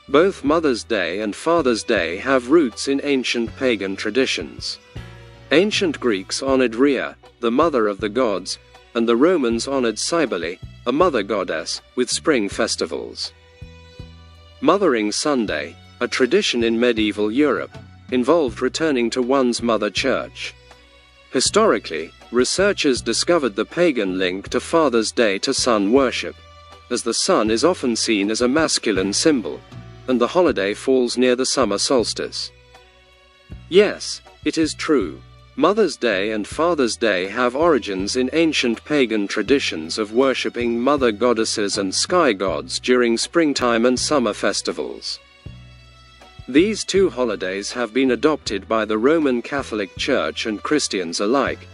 Both Mother's Day and Father's Day have roots in ancient pagan traditions. Ancient Greeks honored Rhea, the mother of the gods, and the Romans honored Cybele, a mother goddess, with spring festivals. Mothering Sunday, a tradition in medieval Europe, involved returning to one's mother church. Historically, researchers discovered the pagan link to Father's Day to sun worship, as the sun is often seen as a masculine symbol, and the holiday falls near the summer solstice. Yes, it is true. Mother's Day and Father's Day have origins in ancient pagan traditions of worshipping mother goddesses and sky gods during springtime and summer festivals. These two holidays have been adopted by the Roman Catholic Church and Christians alike,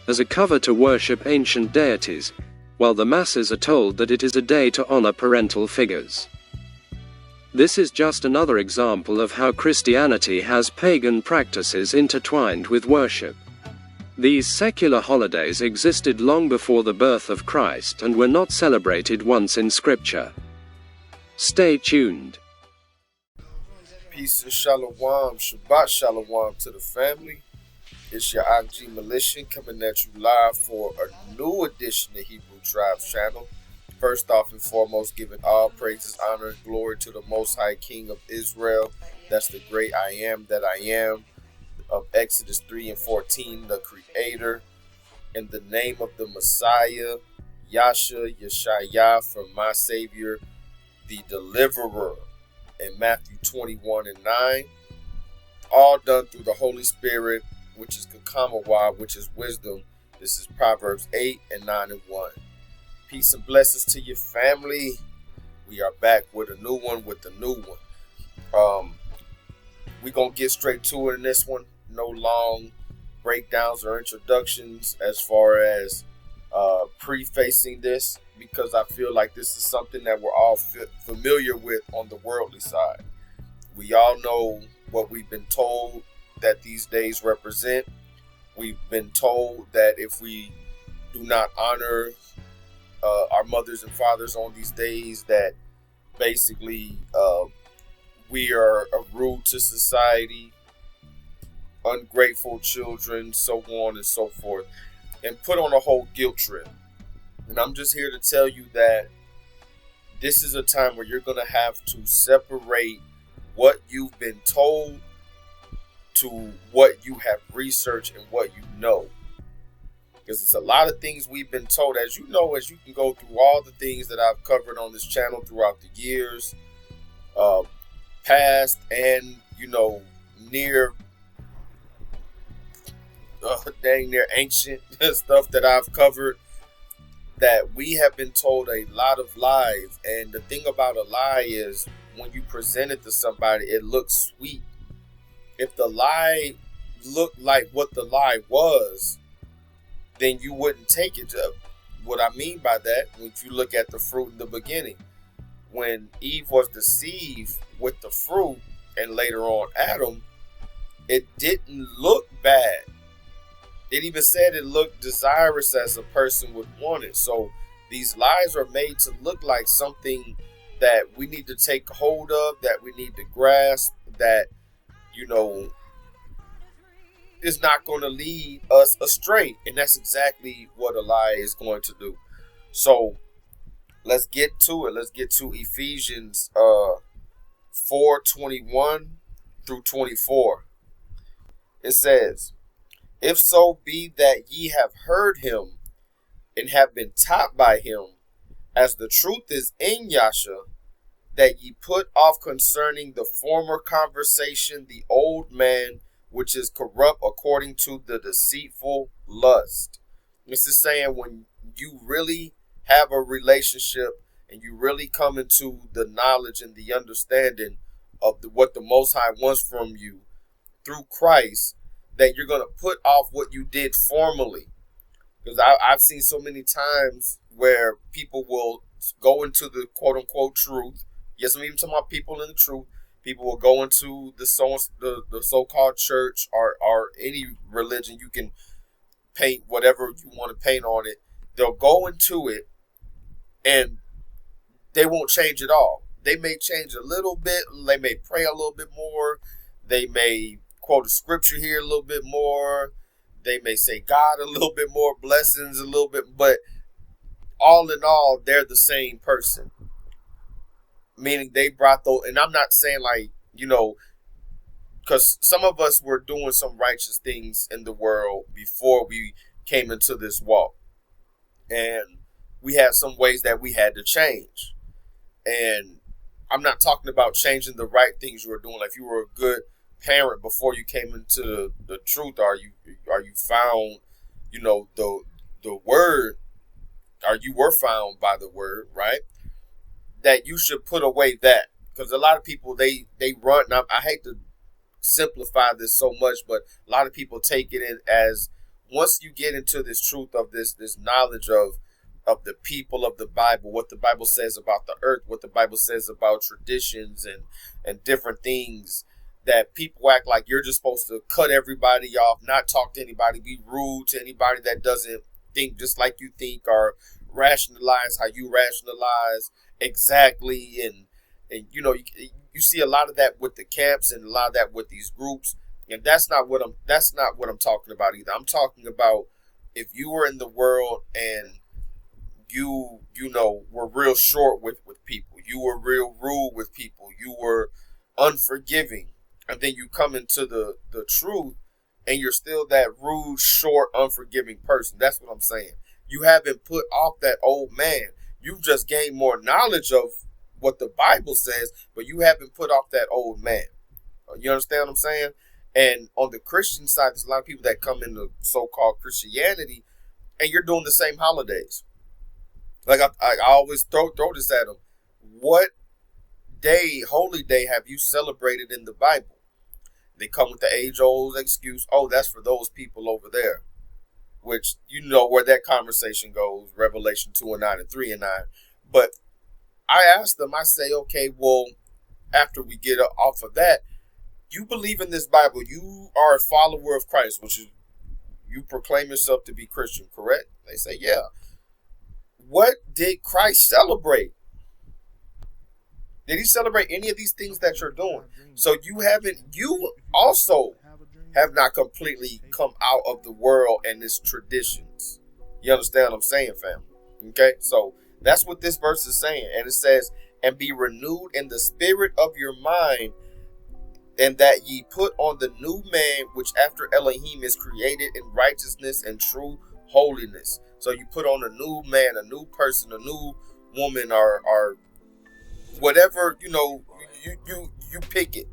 as a cover to worship ancient deities, while the masses are told that it is a day to honor parental figures. This is just another example of how Christianity has pagan practices intertwined with worship. These secular holidays existed long before the birth of Christ and were not celebrated once in Scripture. Stay tuned. Peace and shalom, Shabbat shalom to the family. It's your IG Militian coming at you live for a new edition of Hebrew Tribes Channel. First off and foremost, giving all praises, honor, and glory to the Most High King of Israel. That's the great I am that I am of Exodus 3 and 14, the Creator. In the name of the Messiah, Yeshaya, from my Savior, the Deliverer. In Matthew 21 and 9. All done through the Holy Spirit, which is Kakamawa, which is wisdom. This is Proverbs 8 and 9 and 1. Peace and blessings to your family. We are back with a new one, We're going to get straight to it in this one. No long breakdowns or introductions as far as prefacing this, because I feel like this is something that we're all familiar with on the worldly side. We all know what we've been told that these days represent. We've been told that if we do not honor our mothers and fathers on these days, that basically we are rude to society, ungrateful children, so on and so forth, and put on a whole guilt trip. And I'm just here to tell you that this is a time where you're going to have to separate what you've been told to what you have researched and what you know. Because it's a lot of things we've been told. As you know, as you can go through all the things that I've covered on this channel throughout the years, past and, near, dang near ancient stuff that I've covered, that we have been told a lot of lies. And the thing about a lie is when you present it to somebody, it looks sweet. If the lie looked like what the lie was, then you wouldn't take it. What I mean by that, if you look at the fruit in the beginning, when Eve was deceived with the fruit and later on Adam, it didn't look bad. It even said it looked desirous as a person would want it. So these lies are made to look like something that we need to take hold of, that we need to grasp, that, is not going to lead us astray. And that's exactly what a lie is going to do. So let's get to it. Let's get to Ephesians 4:21 through 24. It says, "If so be that ye have heard him and have been taught by him, as the truth is in Yasha, that ye put off concerning the former conversation the old man, which is corrupt according to the deceitful lust." This is saying when you really have a relationship and you really come into the knowledge and the understanding of what the Most High wants from you through Christ, that you're going to put off what you did formerly. Because I've seen so many times where people will go into the quote-unquote truth. Yes, I'm even talking about people in the truth. People will go into the so-called church or any religion. You can paint whatever you want to paint on it. They'll go into it and they won't change at all. They may change a little bit. They may pray a little bit more. They may quote a scripture here a little bit more. They may say God a little bit more, blessings a little bit. But all in all, they're the same person. Meaning they brought those, and I'm not saying like, because some of us were doing some righteous things in the world before we came into this walk. And we had some ways that we had to change. And I'm not talking about changing the right things you were doing. Like if you were a good parent before you came into the truth, are you found, the word, or you were found by the word, right? That you should put away that. Because a lot of people, they run, now I hate to simplify this so much, but a lot of people take it in as, once you get into this truth of this knowledge of the people of the Bible, what the Bible says about the earth, what the Bible says about traditions and different things, that people act like you're just supposed to cut everybody off, not talk to anybody, be rude to anybody that doesn't think just like you think, or rationalize how you rationalize exactly. And you see a lot of that with the camps and a lot of that with these groups. And that's not what I'm talking about either. I'm talking about if you were in the world and you were real short with people, you were real rude with people, you were unforgiving, and then you come into the truth and you're still that rude, short, unforgiving person. That's what I'm saying. You haven't put off that old man. You've just gained more knowledge of what the Bible says, but you haven't put off that old man. You understand what I'm saying? And on the Christian side, there's a lot of people that come into so-called Christianity, and you're doing the same holidays. Like I always throw this at them. What day, holy day, have you celebrated in the Bible? They come with the age-old excuse, oh, that's for those people over there. Which, where that conversation goes, Revelation 2:9 and 3:9. But I asked them, I say, okay, well, after we get off of that, you believe in this Bible, you are a follower of Christ, which is, you proclaim yourself to be Christian, correct? They say, yeah. What did Christ celebrate? Did he celebrate any of these things that you're doing? So you also have not completely come out of the world and its traditions. You understand what I'm saying, family? Okay, so that's what this verse is saying. And it says, and be renewed in the spirit of your mind, and that ye put on the new man, which after Elohim is created in righteousness and true holiness. So you put on a new man, a new person, a new woman, or whatever, you pick it.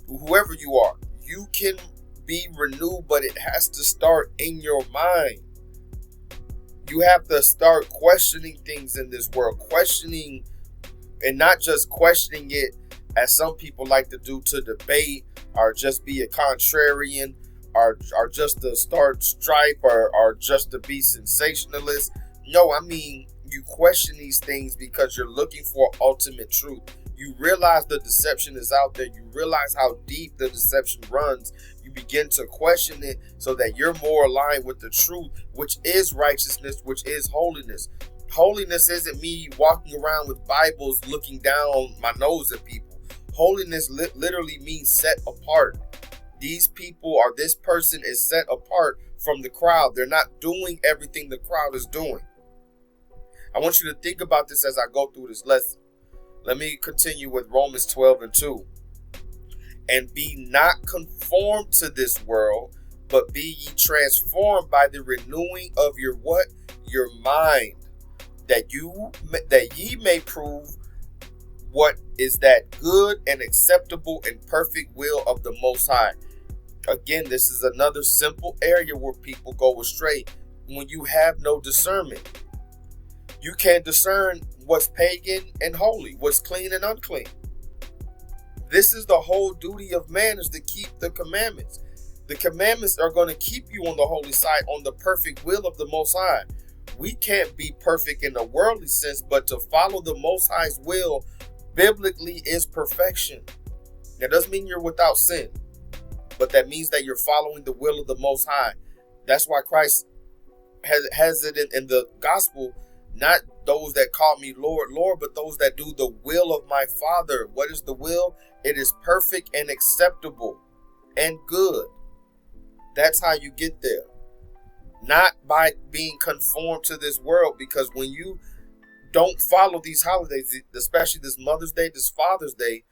Whoever you are, you can be renewed, but it has to start in your mind. You have to start questioning things in this world, questioning, and not just questioning it as some people like to do, to debate or just be a contrarian or just to start strife or just to be sensationalist. No, I mean, you question these things because you're looking for ultimate truth. You realize the deception is out there. You realize how deep the deception runs. You begin to question it so that you're more aligned with the truth, which is righteousness, which is holiness. Holiness isn't me walking around with Bibles looking down my nose at people. Holiness literally means set apart. These people, or this person, is set apart from the crowd. They're not doing everything the crowd is doing. I want you to think about this as I go through this lesson. Let me continue with Romans 12:2. And be not conformed to this world, but be ye transformed by the renewing of your what? Your mind, that ye may prove what is that good and acceptable and perfect will of the Most High. Again, this is another simple area where people go astray. When you have no discernment, you can't discern what's pagan and holy, what's clean and unclean. This is the whole duty of man, is to keep the commandments. The commandments are going to keep you on the holy side, on the perfect will of the Most High. We can't be perfect in a worldly sense, but to follow the Most High's will biblically is perfection. That doesn't mean you're without sin, but that means that you're following the will of the Most High. That's why Christ has it in the gospel, not those that call me Lord, Lord, but those that do the will of my Father. What is the will? It is perfect and acceptable and good. That's how you get there. Not by being conformed to this world, because when you don't follow these holidays, especially this Mother's Day, this Father's Day,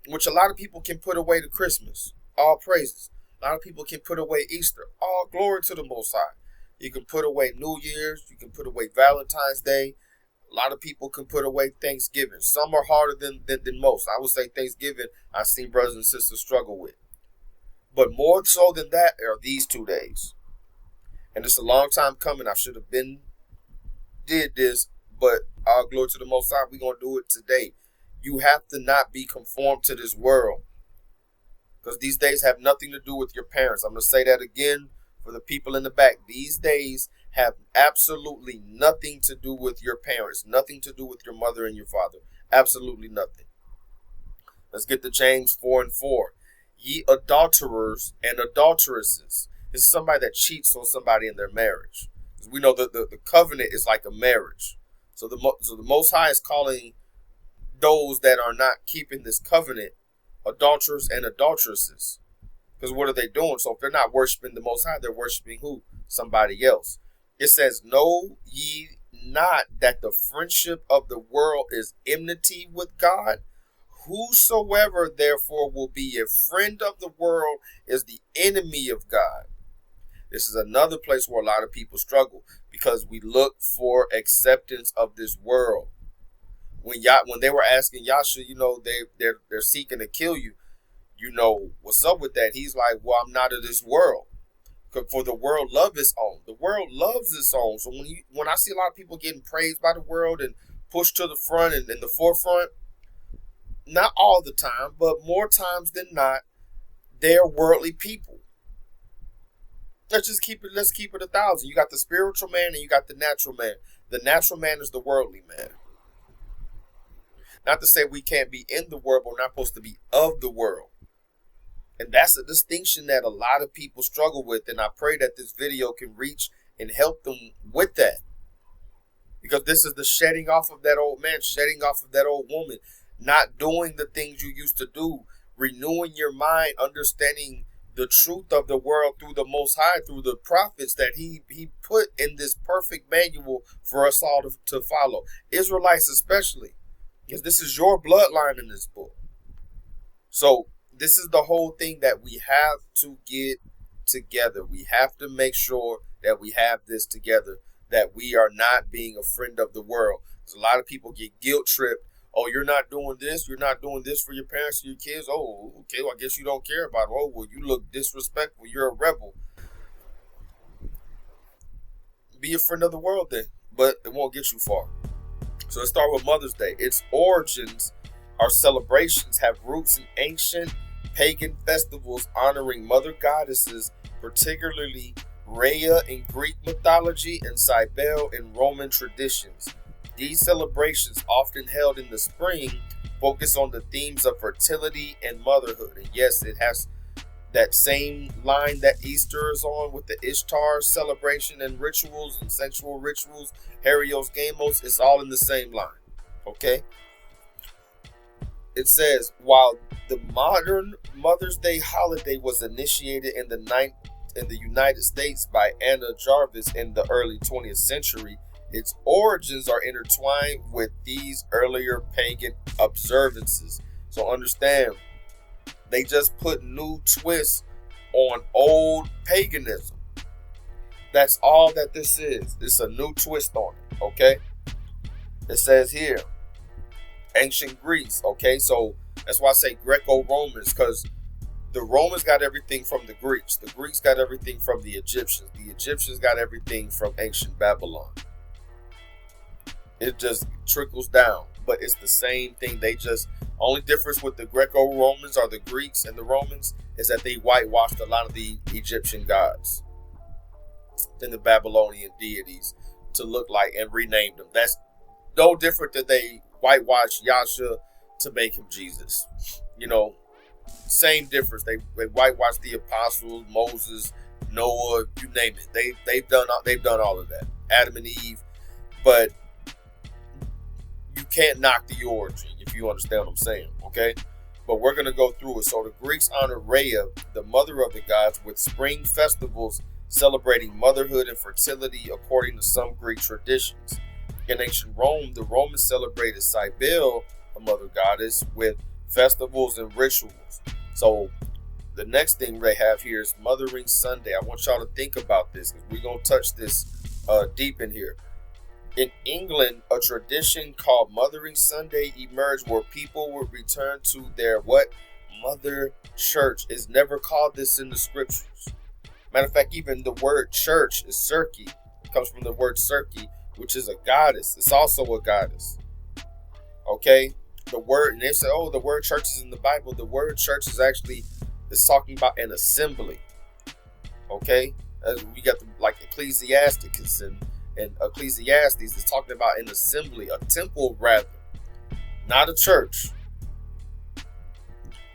which a lot of people can put away to Christmas, all praises. A lot of people can put away Easter, all glory to the Most High. You can put away New Year's, you can put away Valentine's Day. A lot of people can put away Thanksgiving. Some are harder than most. I would say Thanksgiving, I've seen brothers and sisters struggle with. But more so than that are these 2 days. And it's a long time coming. I should have did this, but all glory to the Most High. We're going to do it today. You have to not be conformed to this world, because these days have nothing to do with your parents. I'm going to say that again for the people in the back. These days have absolutely nothing to do with your parents, nothing to do with your mother and your father. Absolutely nothing. Let's get to James 4:4. Ye adulterers and adulteresses. This is somebody that cheats on somebody in their marriage. We know that the covenant is like a marriage. So the Most High is calling those that are not keeping this covenant adulterers and adulteresses. Because what are they doing? So if they're not worshiping the Most High, they're worshiping who? Somebody else. It says, know ye not that the friendship of the world is enmity with God? Whosoever therefore will be a friend of the world is the enemy of God. This is another place where a lot of people struggle, because we look for acceptance of this world. When they were asking Yasha, they're seeking to kill you. What's up with that? He's like, well, I'm not of this world. For the world love its own. The world loves its own. So when I see a lot of people getting praised by the world and pushed to the front and in the forefront, not all the time, but more times than not, they're worldly people. Let's keep it 1,000. You got the spiritual man and you got the natural man. The natural man is the worldly man. Not to say we can't be in the world, but we're not supposed to be of the world. And that's a distinction that a lot of people struggle with. And I pray that this video can reach and help them with that. Because this is the shedding off of that old man, shedding off of that old woman, not doing the things you used to do, renewing your mind, understanding the truth of the world through the Most High, through the prophets that he put in this perfect manual for us all to follow. Israelites especially, because this is your bloodline in this book. So this is the whole thing that we have to get together. We have to make sure that we have this together, that we are not being a friend of the world. Because a lot of people get guilt tripped. Oh, you're not doing this. You're not doing this for your parents or your kids. Oh, okay, well, I guess you don't care about it. Oh, well, you look disrespectful. You're a rebel. Be a friend of the world then, but it won't get you far. So let's start with Mother's Day. Its origins, our celebrations, have roots in ancient pagan festivals honoring mother goddesses, particularly Rhea in Greek mythology and Cybele in Roman traditions. These celebrations, often held in the spring, focus on the themes of fertility and motherhood. And yes, it has that same line that Easter is on with the Ishtar celebration and rituals and sensual rituals, Herios Gamos. It's all in the same line. Okay? It says, while the modern Mother's Day holiday was initiated in the United States by Anna Jarvis in the early 20th century, its origins are intertwined with these earlier pagan observances. So understand, they just put new twists on old paganism. That's all that this is. It's a new twist on it, okay? It says here, ancient Greece, okay? So that's why I say Greco-Romans, because the Romans got everything from the Greeks. The Greeks got everything from the Egyptians. The Egyptians got everything from ancient Babylon. It just trickles down, but it's the same thing. Only difference with the Greco-Romans or the Greeks and the Romans is that they whitewashed a lot of the Egyptian gods and the Babylonian deities to look like and renamed them. That's no different than they whitewashed Yahshua to make him Jesus. Same difference. They whitewashed the apostles, Moses, Noah, you name it. They've done all of that. Adam and Eve, but can't knock the origin, if you understand what I'm saying, okay? But we're going to go through it. So the Greeks honored Rhea, the mother of the gods, with spring festivals celebrating motherhood and fertility according to some Greek traditions. In ancient Rome, the Romans celebrated Cybele, a mother goddess, with festivals and rituals. So the next thing they have here is Mothering Sunday. I want y'all to think about this, because we're going to touch this deep in here. In England, a tradition called Mothering Sunday emerged where people would return to their mother church. Is never called this in the scriptures. Matter of fact, even the word church is Circe. It comes from the word Circe, which is a goddess. It's also a goddess. Okay? The word, and they say, oh, the word church is in the Bible. The word church is talking about an assembly. Okay? As we got like Ecclesiasticus and Ecclesiastes is talking about an assembly, a temple rather, not a church.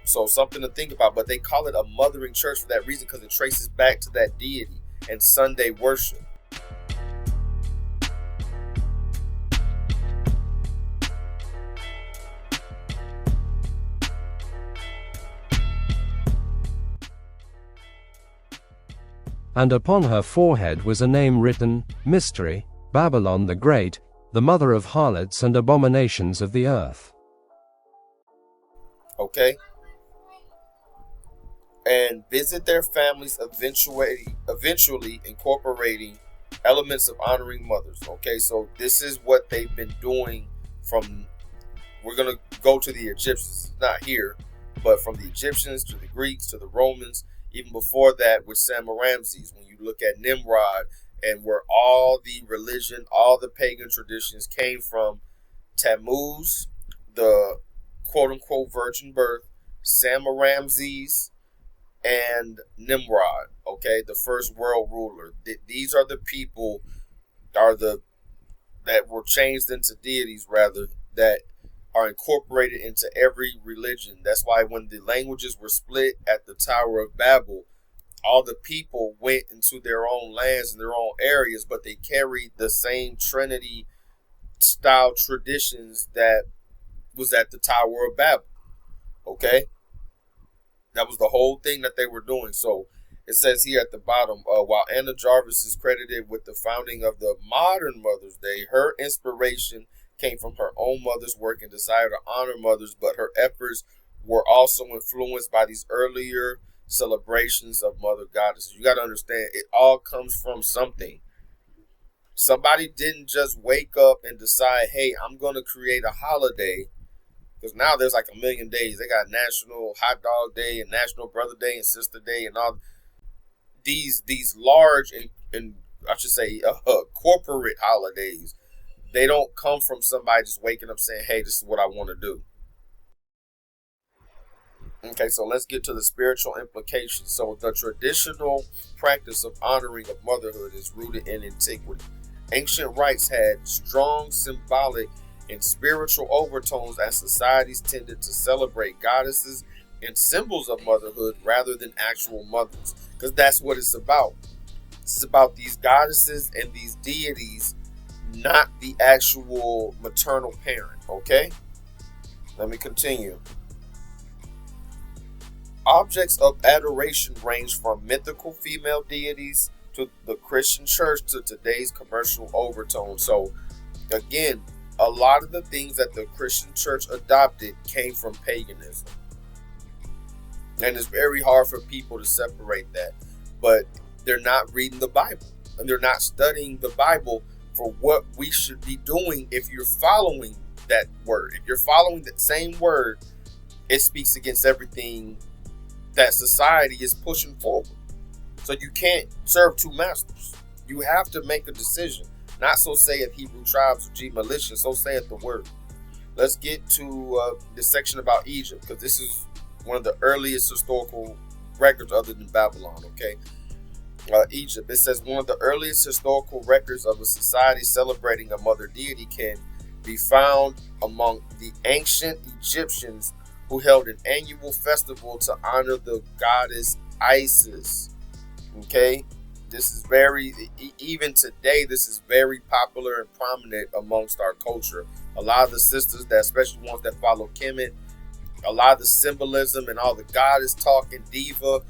So something to think about, but they call it a mothering church for that reason, because it traces back to that deity and Sunday worship. And upon her forehead was a name written, Mystery, Babylon the Great, the mother of harlots and abominations of the earth. Okay? And visit their families, eventually incorporating elements of honoring mothers. Okay, so this is what they've been doing we're going to go to the Egyptians, not here, but from the Egyptians to the Greeks to the Romans, even before that with Semiramis, when you look at Nimrod, and where all the religion, all the pagan traditions came from: Tammuz, the quote-unquote virgin birth, Semiramis, and Nimrod, okay, the first world ruler. These are the people that were changed into deities, rather, that are incorporated into every religion. That's why when the languages were split at the Tower of Babel, all the people went into their own lands and their own areas, but they carried the same Trinity style traditions that was at the Tower of Babel. Okay? That was the whole thing that they were doing. So it says here at the bottom, while Anna Jarvis is credited with the founding of the modern Mother's Day, her inspiration came from her own mother's work and desire to honor mothers, but her efforts were also influenced by these earlier celebrations of mother goddesses. You got to understand, it all comes from something. Somebody didn't just wake up and decide, hey, I'm going to create a holiday, because now there's like a million days. They got National Hot Dog Day and National Brother Day and Sister Day and all these large and I should say corporate holidays. They don't come from somebody just waking up saying, hey, this is what I want to do. Okay, so let's get to the spiritual implications. So the traditional practice of honoring of motherhood is rooted in antiquity. Ancient rites had strong symbolic and spiritual overtones as societies tended to celebrate goddesses and symbols of motherhood rather than actual mothers, because that's what it's about. It's about these goddesses and these deities, not the actual maternal parent. Okay, let me continue. Objects of adoration range from mythical female deities to the Christian church to today's commercial overtone. So again, a lot of the things that the Christian church adopted came from paganism. And it's very hard for people to separate that. But they're not reading the Bible. And they're not studying the Bible for what we should be doing if you're following that word. If you're following that same word, it speaks against everything that society is pushing forward. So you can't serve two masters. You have to make a decision. Not so saith Hebrew tribes or G Militian, so saith the word. Let's get to the section about Egypt, because this is one of the earliest historical records other than Babylon, okay? Egypt, it says one of the earliest historical records of a society celebrating a mother deity can be found among the ancient Egyptians, who held an annual festival to honor the goddess Isis. Okay, this is very, even today, this is very popular and prominent amongst our culture A lot of the sisters, that especially ones that follow Kemet, a lot of the symbolism and all the goddess talking diva,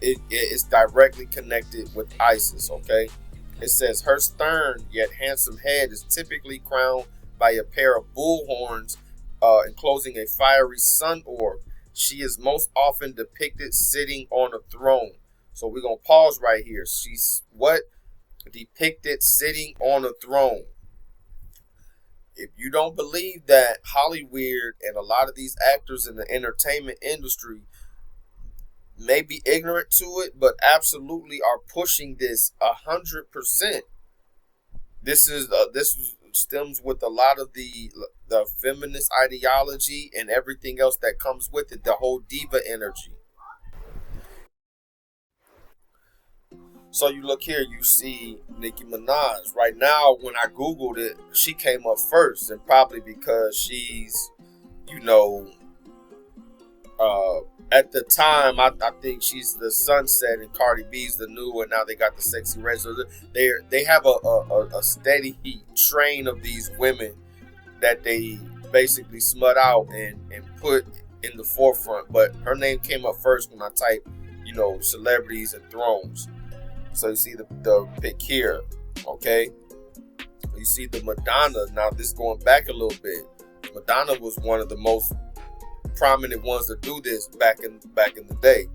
it's directly connected with Isis. Okay, it says her stern yet handsome head is typically crowned by a pair of bull horns, enclosing a fiery sun orb. She is most often depicted sitting on a throne. So we're gonna pause right here. She's what? Depicted sitting on a throne. If you don't believe that, Hollywood and a lot of these actors in the entertainment industry may be ignorant to it, but absolutely are pushing this 100%. This stems with a lot of the feminist ideology and everything else that comes with it, the whole diva energy. So you look here, you see Nicki Minaj. Right now, when I Googled it, she came up first, and probably because she's, at the time, I think she's the Sunset and Cardi B's the new, and now they got the Sexy Red. So they have a steady train of these women that they basically smut out and put in the forefront. But her name came up first when I typed, celebrities and thrones. So you see the pic here, okay? You see the Madonna. Now this going back a little bit. Madonna was one of the most prominent ones to do this back in the day.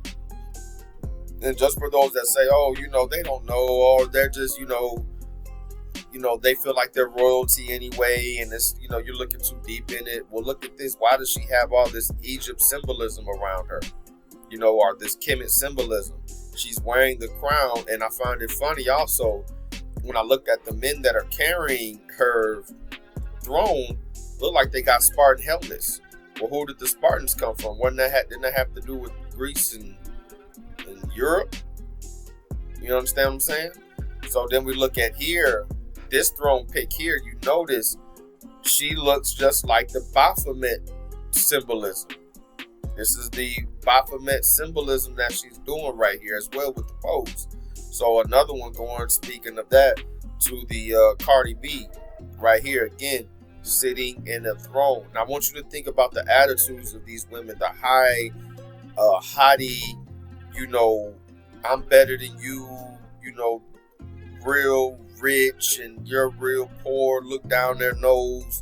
And just for those that say, oh, they don't know, or they're just, they feel like they're royalty anyway, and it's, you're looking too deep in it. Well, look at this. Why does she have all this Egypt symbolism around her? Or this Kemet symbolism? She's wearing the crown, and I find it funny also when I look at the men that are carrying her throne, look like they got Spartan helmets. Well, who did the Spartans come from? Didn't that have to do with Greece and Europe? You understand what I'm saying? So then we look at here, this throne pick here, you notice she looks just like the Baphomet symbolism. This is the Baphomet symbolism that she's doing right here as well with the pose. So another one going, speaking of that, to the Cardi B right here again, sitting in a throne. Now I want you to think about the attitudes of these women, the high, haughty, I'm better than you, real rich and you're real poor, look down their nose,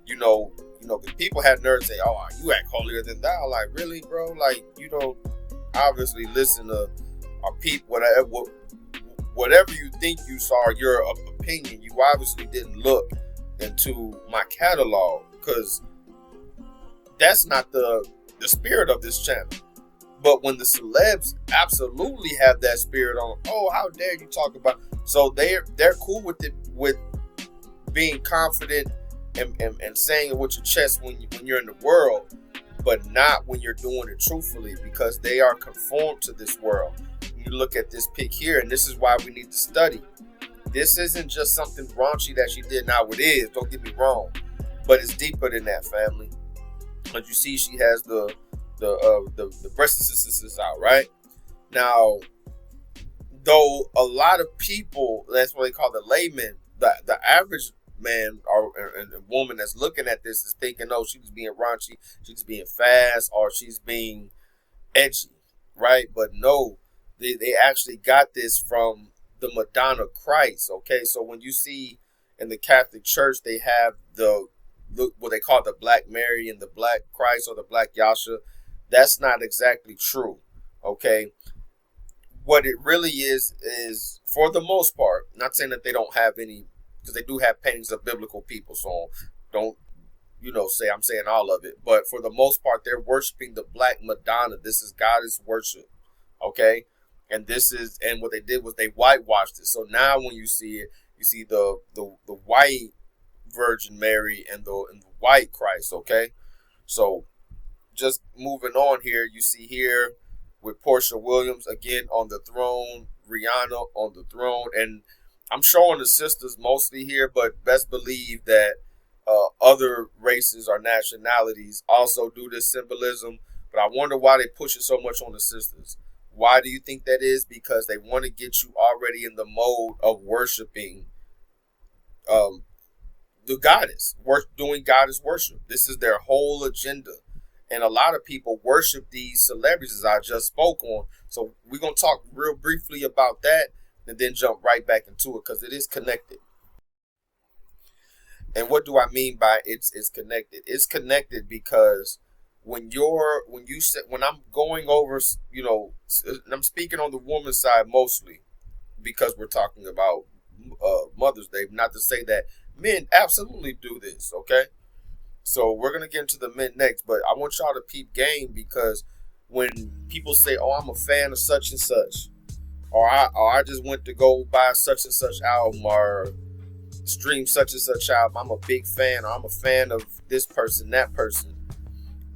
because people had nerves say, oh, you act holier than thou. Like, really, bro? Like, you don't obviously listen to our people, whatever you think you saw, your opinion, you obviously didn't look into my catalog, because that's not the spirit of this channel. But when the celebs absolutely have that spirit on, oh, how dare you talk about, so they're cool with it, with being confident and saying it with your chest when you're in the world, but not when you're doing it truthfully, because they are conformed to this world. You look at this pic here, and this is why we need to study. This isn't just something raunchy that she did. Now it is, don't get me wrong, but it's deeper than that, family. But you see, she has the breasts out, right? Now, though a lot of people, that's what they call the layman, the average man or woman that's looking at this is thinking, oh, she's being raunchy, she's being fast, or she's being edgy, right? But no, they actually got this from the Madonna Christ, okay? So when you see in the Catholic Church, they have what they call the Black Mary and the Black Christ or the Black Yasha. That's not exactly true, okay? What it really is for the most part, not saying that they don't have any, because they do have paintings of biblical people, so don't, say I'm saying all of it. But for the most part, they're worshiping the Black Madonna. This is goddess worship, okay? And what they did was they whitewashed it. So now when you see it, you see the white Virgin Mary and the white Christ, okay? So just moving on here, you see here with Portia Williams again on the throne, Rihanna on the throne, and I'm showing the sisters mostly here, but best believe that other races or nationalities also do this symbolism. But I wonder why they push it so much on the sisters. Why do you think that is? Because they want to get you already in the mode of worshiping the goddess, doing goddess worship. This is their whole agenda. And a lot of people worship these celebrities, as I just spoke on. So we're going to talk real briefly about that and then jump right back into it, because it is connected. And what do I mean by it's connected? It's connected because when I'm going over, and I'm speaking on the woman's side mostly because we're talking about Mother's Day, not to say that men absolutely do this, okay? So we're going to get into the men next, but I want y'all to peep game, because when people say, oh, I'm a fan of such and such, or I just went to go buy such and such album, or stream such and such album, I'm a big fan, or I'm a fan of this person, that person.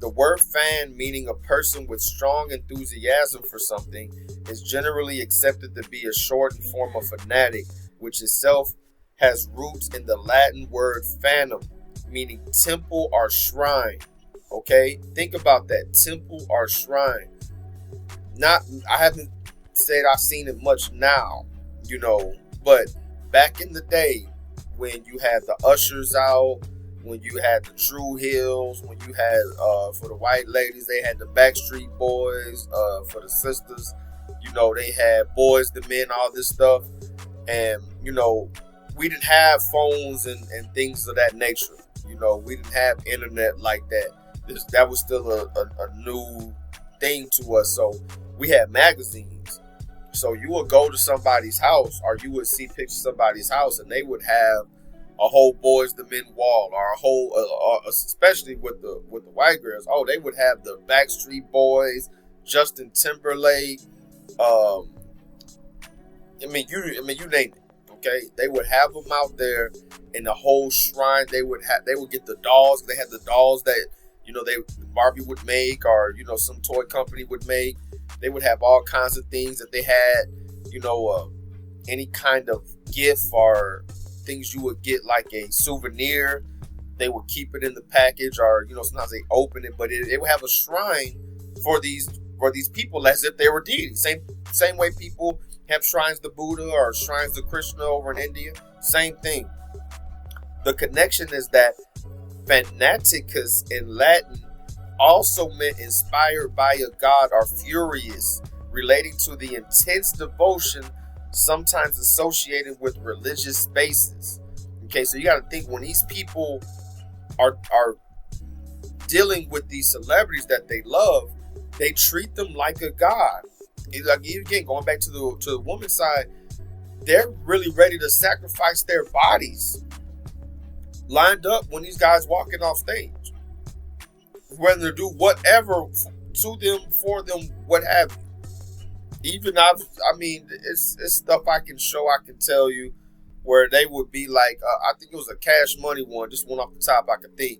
The word fan, meaning a person with strong enthusiasm for something, is generally accepted to be a shortened form of fanatic, which itself has roots in the Latin word fanum, meaning temple or shrine. Okay, think about that, temple or shrine. I haven't said I've seen it much now, but back in the day when you had the ushers out, when you had the True Hills, when you had, for the white ladies, they had the Backstreet Boys, for the sisters, they had Boys the Men, all this stuff. And, we didn't have phones and things of that nature. We didn't have internet like that. That was still a new thing to us. So we had magazines. So you would go to somebody's house, or you would see pictures of somebody's house, and they would have a whole Boys the Men wall, or a whole, especially with the white girls. Oh, they would have the Backstreet Boys, Justin Timberlake. You name it. Okay, they would have them out there in the whole shrine. They would get the dolls. They had the dolls that Barbie would make, or some toy company would make. They would have all kinds of things that they had. Any kind of gift or things you would get, like a souvenir, they would keep it in the package, or sometimes they open it, but it would have a shrine for these people, as if they were deities. Same way people have shrines to Buddha or shrines to Krishna over in India. Same thing. The connection is that fanaticus in Latin also meant inspired by a god or furious, relating to the intense devotion sometimes associated with religious spaces. Okay, so you got to think, when these people are dealing with these celebrities that they love, they treat them like a god. Like, again, going back to the woman's side, they're really ready to sacrifice their bodies, lined up when these guys walking off stage, whether to do whatever to them, for them, what have you. Even it's stuff I can show, I can tell you, where they would be like, I think it was a Cash Money one, just one off the top I could think,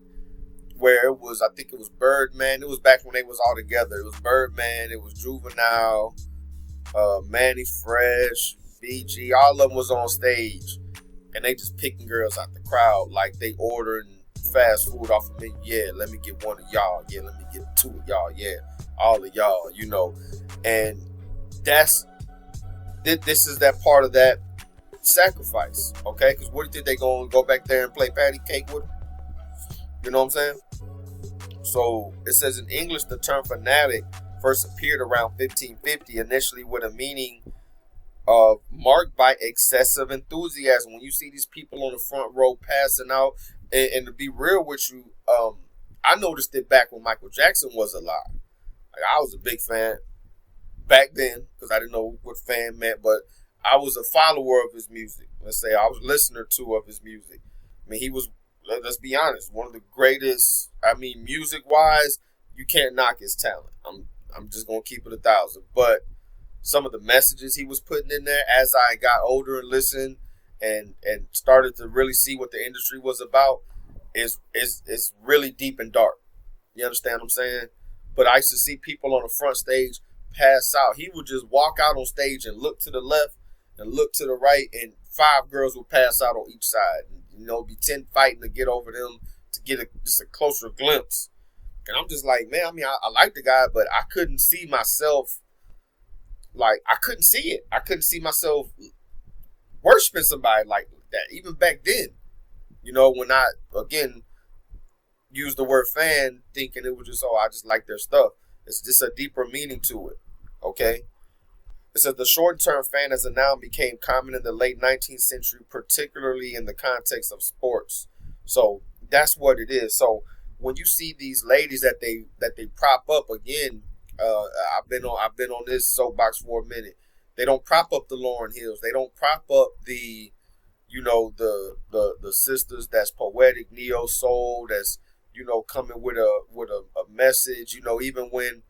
where I think it was Birdman. It was back when they was all together. It was Birdman, it was Juvenile, Manny Fresh, BG, all of them was on stage, and they just picking girls out the crowd, like they ordering fast food off of me. Yeah, let me get one of y'all. Yeah, let me get two of y'all. Yeah, all of y'all, and this is that part of that sacrifice, okay? Because what do you think they gonna go back there and play patty cake with them? You know what I'm saying? So it says in English, the term fanatic first appeared around 1550, initially with a meaning of marked by excessive enthusiasm. When you see these people on the front row passing out, and to be real with you, I noticed it back when Michael Jackson was alive. Like, I was a big fan back then, because I didn't know what fan meant, but I was a follower of his music. Let's say I was a listener of his music. I mean, he was, let's be honest, one of the greatest. Music-wise, you can't knock his talent. I'm just gonna keep it 1,000. But some of the messages he was putting in there, as I got older and listened and started to really see what the industry was about, is really deep and dark. You understand what I'm saying? But I used to see people on the front stage pass out. He would just walk out on stage and look to the left and look to the right, and 5 girls would pass out on each side. Be 10 fighting to get over them to get just a closer glimpse. And I'm just like, man, I like the guy, but I couldn't see myself. Like, I couldn't see it. I couldn't see myself worshiping somebody like that, even back then. When I, again, use the word fan, thinking it was just, oh, I just like their stuff. It's just a deeper meaning to it, okay? It says the short-term fan as a noun became common in the late 19th century, particularly in the context of sports. So that's what it is. So when you see these ladies that they prop up, again, I've been on this soapbox for a minute. They don't prop up the Lauryn Hills. They don't prop up the the sisters that's poetic, neo soul, that's coming with a message. Even when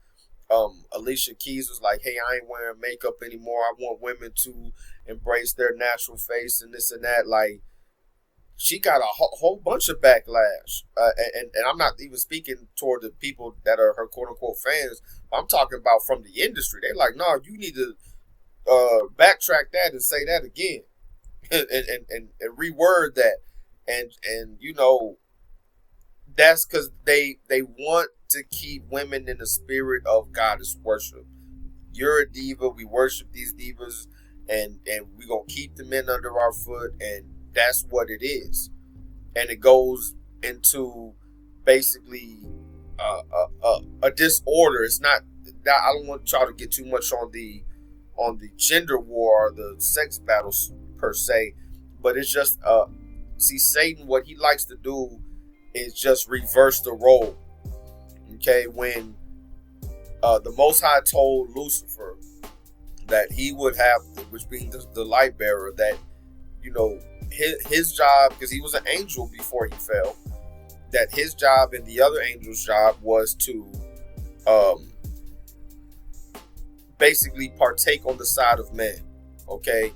Alicia Keys was like, hey, I ain't wearing makeup anymore. I want women to embrace their natural face and this and that. Like, she got a whole bunch of backlash. And I'm not even speaking toward the people that are her quote unquote fans. I'm talking about from the industry. They're like, no, you need to backtrack that and say that again and reword that. And that's because they want to keep women in the spirit of goddess worship. You're a diva. We worship these divas, and we're going to keep the men under our foot, and that's what it is. And it goes into basically a disorder. It's not that I don't want y'all to get too much on the gender war or the sex battles per se, but it's just see, Satan, what he likes to do is just reverse the role. Okay, when the Most High told Lucifer that he would have, which being the light bearer, that his job, because he was an angel before he fell, that his job and the other angel's job was to basically partake on the side of man. Okay,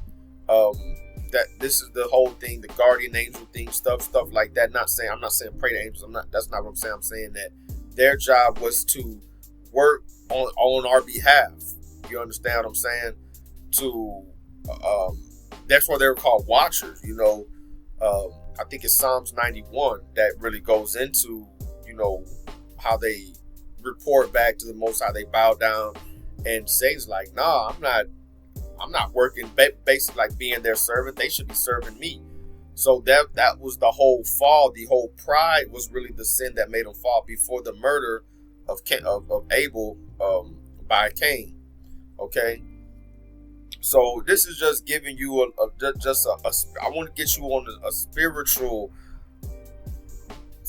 that this is the whole thing, the guardian angel thing, stuff like that. I'm not saying pray to angels. That's not what I'm saying. I'm saying that their job was to work on our behalf. You understand what I'm saying? That's why they were called watchers. I think it's Psalms 91 that really goes into how they report back to the Most High. They bow down, and Satan's like, nah, I'm not working. Basically, like being their servant. They should be serving me. So that was the whole fall. The whole pride was really the sin that made them fall before the murder of Abel by Cain. Okay, so this is just giving you I want to get you on a spiritual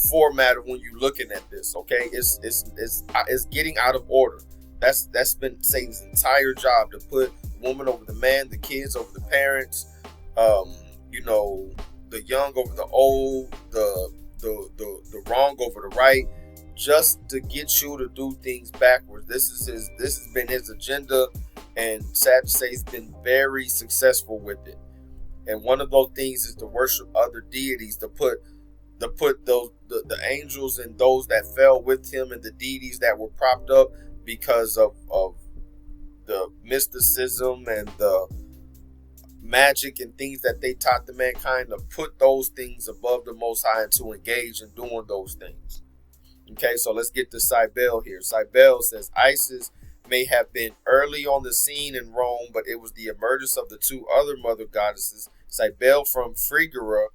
format of when you're looking at this. Okay, it's getting out of order. That's been Satan's entire job, to put woman over the man, the kids over the parents, the young over the old, the wrong over the right, just to get you to do things backwards. This has been his agenda, and sad to say, he's been very successful with it. And one of those things is to worship other deities, to put those the angels and those that fell with him, and the deities that were propped up because of the mysticism and the magic and things that they taught the mankind, to put those things above the Most High and to engage in doing those things. Okay, so let's get to Cybele here. Cybele says Isis may have been early on the scene in Rome, but it was the emergence of the two other mother goddesses, Cybele from Phrygia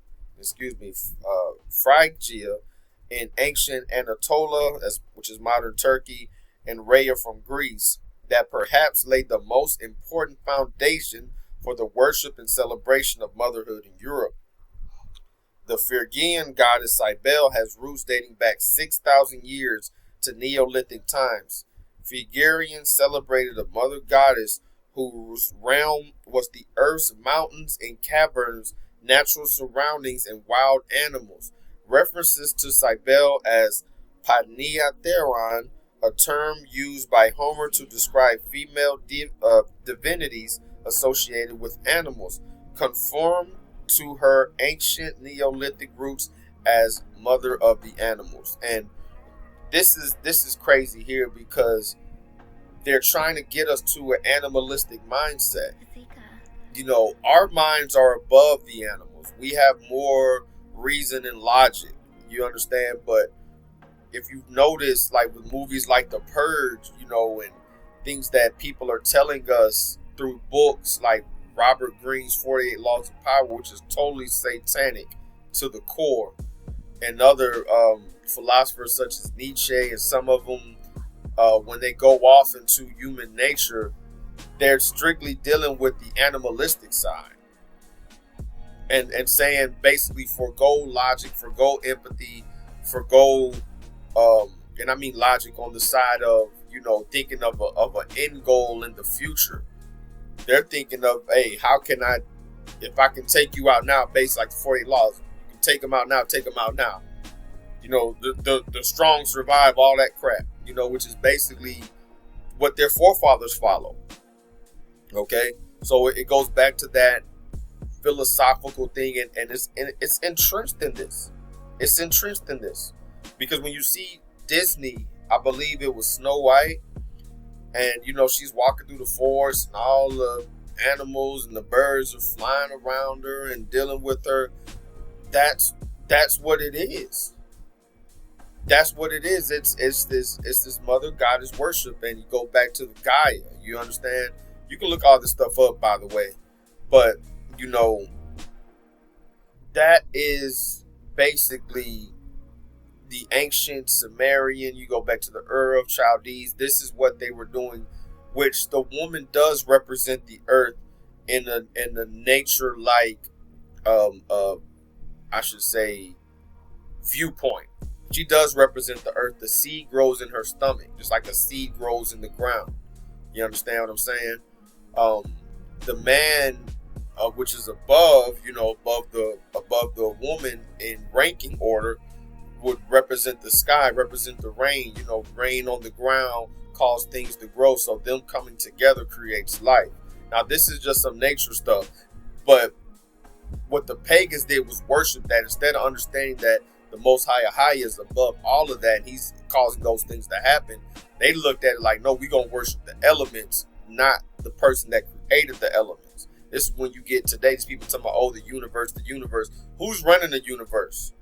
in ancient Anatolia, which is modern Turkey, and Rhea from Greece, that perhaps laid the most important foundation for the worship and celebration of motherhood in Europe. The Phrygian goddess Cybele has roots dating back 6,000 years to Neolithic times. Phrygians celebrated a mother goddess whose realm was the earth's mountains and caverns, natural surroundings, and wild animals. References to Cybele as Paniatheron, a term used by Homer to describe female divinities associated with animals, conform to her ancient Neolithic roots as mother of the animals. And this is crazy here, because they're trying to get us to an animalistic mindset. Our minds are above the animals. We have more reason and logic. You understand? But if you notice, like with movies like The Purge, and things that people are telling us through books like Robert Greene's 48 Laws of Power, which is totally satanic, to the core. And other philosophers such as Nietzsche, and some of them, when they go off into human nature, they're strictly dealing with the animalistic side. And saying basically forgo logic, forgo empathy, forgo, and I mean logic on the side of, thinking of an end goal in the future. They're thinking of, hey, how can I, if I can take you out now, based like the 48 laws, you can take them out now, take them out now. The strong survive, all that crap, which is basically what their forefathers follow. Okay, so it goes back to that philosophical thing, and it's entrenched in this. It's entrenched in this because when you see Disney, I believe it was Snow White, and she's walking through the forest, and all the animals and the birds are flying around her and dealing with her. That's what it is. That's what it is. It's this mother goddess worship, and you go back to the Gaia. You understand? You can look all this stuff up, by the way, but that is basically the ancient Sumerian. You go back to the Ur of Chaldees. This is what they were doing, which the woman does represent the earth in a nature like, I should say, viewpoint. She does represent the earth. The seed grows in her stomach, just like a seed grows in the ground. You understand what I'm saying? The man, which is above the woman in ranking order, would represent the sky, represent the rain. Rain on the ground cause things to grow. So them coming together creates life. Now this is just some nature stuff, but what the pagans did was worship that instead of understanding that the Most High is above all of that, and he's causing those things to happen. They looked at it like, no, we're going to worship the elements, not the person that created the elements. This is when you get today, these people talking about, oh, the universe. Who's running the universe?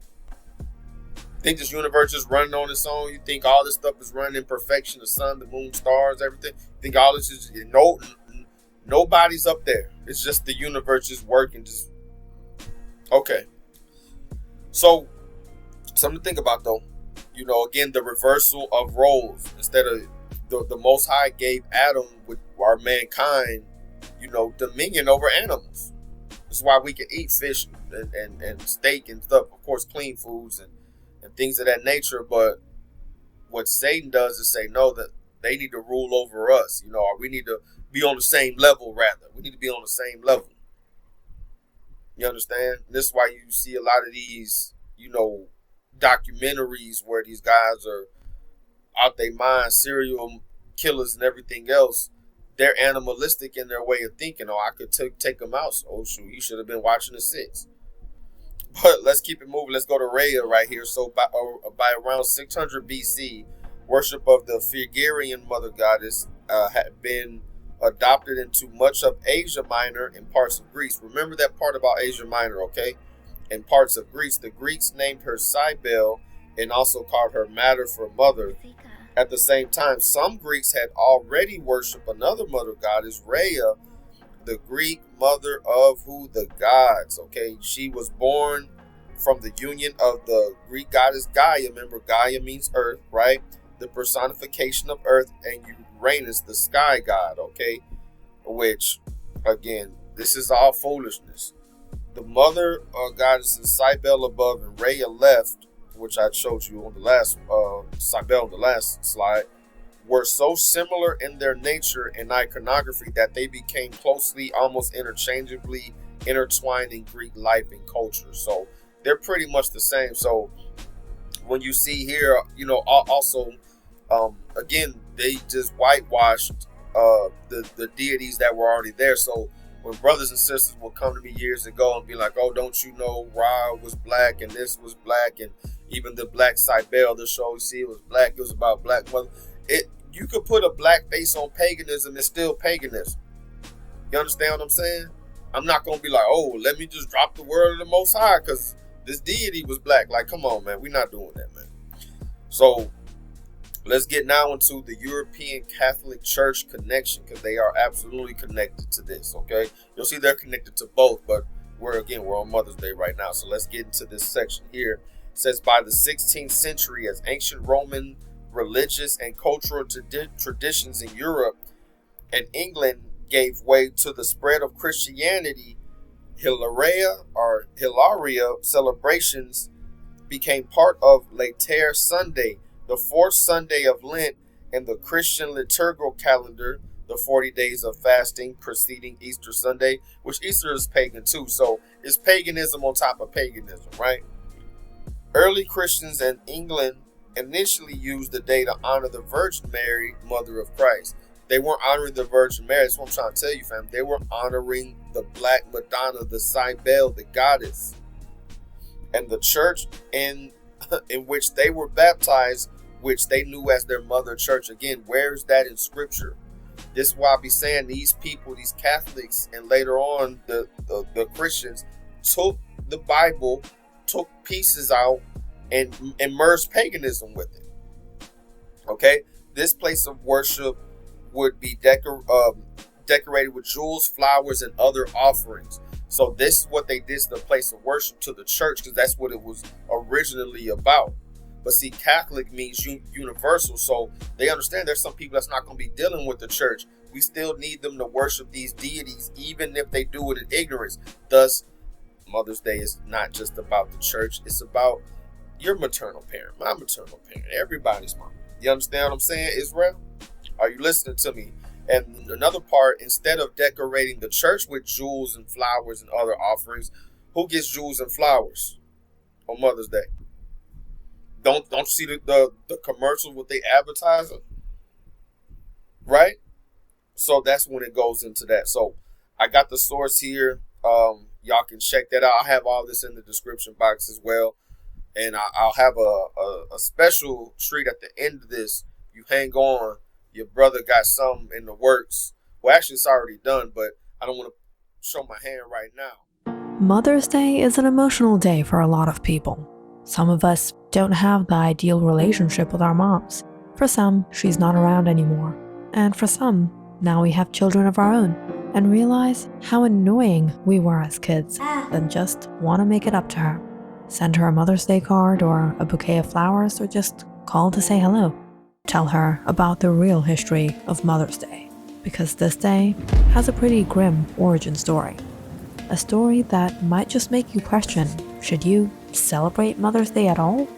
Think this universe is running on its own? You think all this stuff is running in perfection? The sun, the moon, stars, everything? You think all this is, nobody's up there. It's just the universe is working. Just okay. So, something to think about, though. Again, the reversal of roles. Instead of the Most High gave Adam with our mankind, dominion over animals. This is why we can eat fish and steak and stuff. Of course, clean foods and things of that nature. But what Satan does is say, no, that they need to rule over us. Or we need to be on the same level, rather. We need to be on the same level. You understand? This is why you see a lot of these, documentaries where these guys are out their mind, serial killers and everything else. They're animalistic in their way of thinking. Oh, I could take them out. So, shoot, you should have been watching the 6. But let's keep it moving. Let's go to Rhea right here. So by around 600 BC, worship of the Phrygian mother goddess had been adopted into much of Asia Minor and parts of Greece. Remember that part about Asia Minor, okay? In parts of Greece, the Greeks named her Cybele and also called her Mater for mother. At the same time, some Greeks had already worshipped another mother goddess, Rhea, the Greek mother of who? The gods, okay? She was born from the union of the Greek goddess Gaia. Remember, Gaia means earth, right? The personification of earth, and Uranus, the sky god, okay? Which, again, this is all foolishness. The mother goddesses Cybele above and Rhea left, which I showed you on the last Cybele on the last slide, were so similar in their nature and iconography that they became closely, almost interchangeably intertwined in Greek life and culture. So they're pretty much the same. So when you see here, also, again, they just whitewashed the deities that were already there. So when brothers and sisters would come to me years ago and be like, oh, don't you know Ra was black and this was black, and even the black Cybele, the show you see, it was black, it was about black mother. You could put a black face on paganism, it's still paganism. You understand what I'm saying? I'm not going to be like, oh, let me just drop the word of the Most High because this deity was black. Like, come on, man. We're not doing that, man. So let's get now into the European Catholic Church connection, because they are absolutely connected to this, okay? You'll see they're connected to both, but we're on Mother's Day right now. So let's get into this section here. It says, by the 16th century, as ancient Roman religious and cultural traditions in Europe and England gave way to the spread of Christianity, Hilaria celebrations became part of Later Sunday, the fourth Sunday of Lent in the Christian liturgical calendar, the 40 days of fasting preceding Easter Sunday, which Easter is pagan too. So it's paganism on top of paganism, right? Early Christians in England initially used the day to honor the Virgin Mary, Mother of Christ. They weren't honoring the Virgin Mary. That's what I'm trying to tell you, fam. They were honoring the Black Madonna, the Cybele, the goddess. And the church in which they were baptized, which they knew as their mother church. Again, where is that in scripture? This is why I be saying these people, these Catholics, and later on the Christians took the Bible, took pieces out, and merged paganism with it. Okay? This place of worship would be decorated with jewels, flowers, and other offerings. So this is what they did to the place of worship, to the church, because that's what it was originally about. But see, Catholic means universal, so they understand there's some people that's not going to be dealing with the church. We still need them to worship these deities, even if they do it in ignorance. Thus, Mother's Day is not just about the church. It's about your maternal parent, my maternal parent, everybody's mom. You understand what I'm saying, Israel? Are you listening to me? And another part, instead of decorating the church with jewels and flowers and other offerings, who gets jewels and flowers on Mother's Day? Don't you see the commercials with they advertising? Right? So that's when it goes into that. So I got the source here. Y'all can check that out. I'll have all this in the description box as well. And I'll have a special treat at the end of this. You hang on. Your brother got something in the works. Well, actually, it's already done, but I don't want to show my hand right now. Mother's Day is an emotional day for a lot of people. Some of us don't have the ideal relationship with our moms. For some, she's not around anymore. And for some, now we have children of our own and realize how annoying we were as kids and just want to make it up to her. Send her a Mother's Day card or a bouquet of flowers or just call to say hello. Tell her about the real history of Mother's Day, because this day has a pretty grim origin story. A story that might just make you question, should you celebrate Mother's Day at all?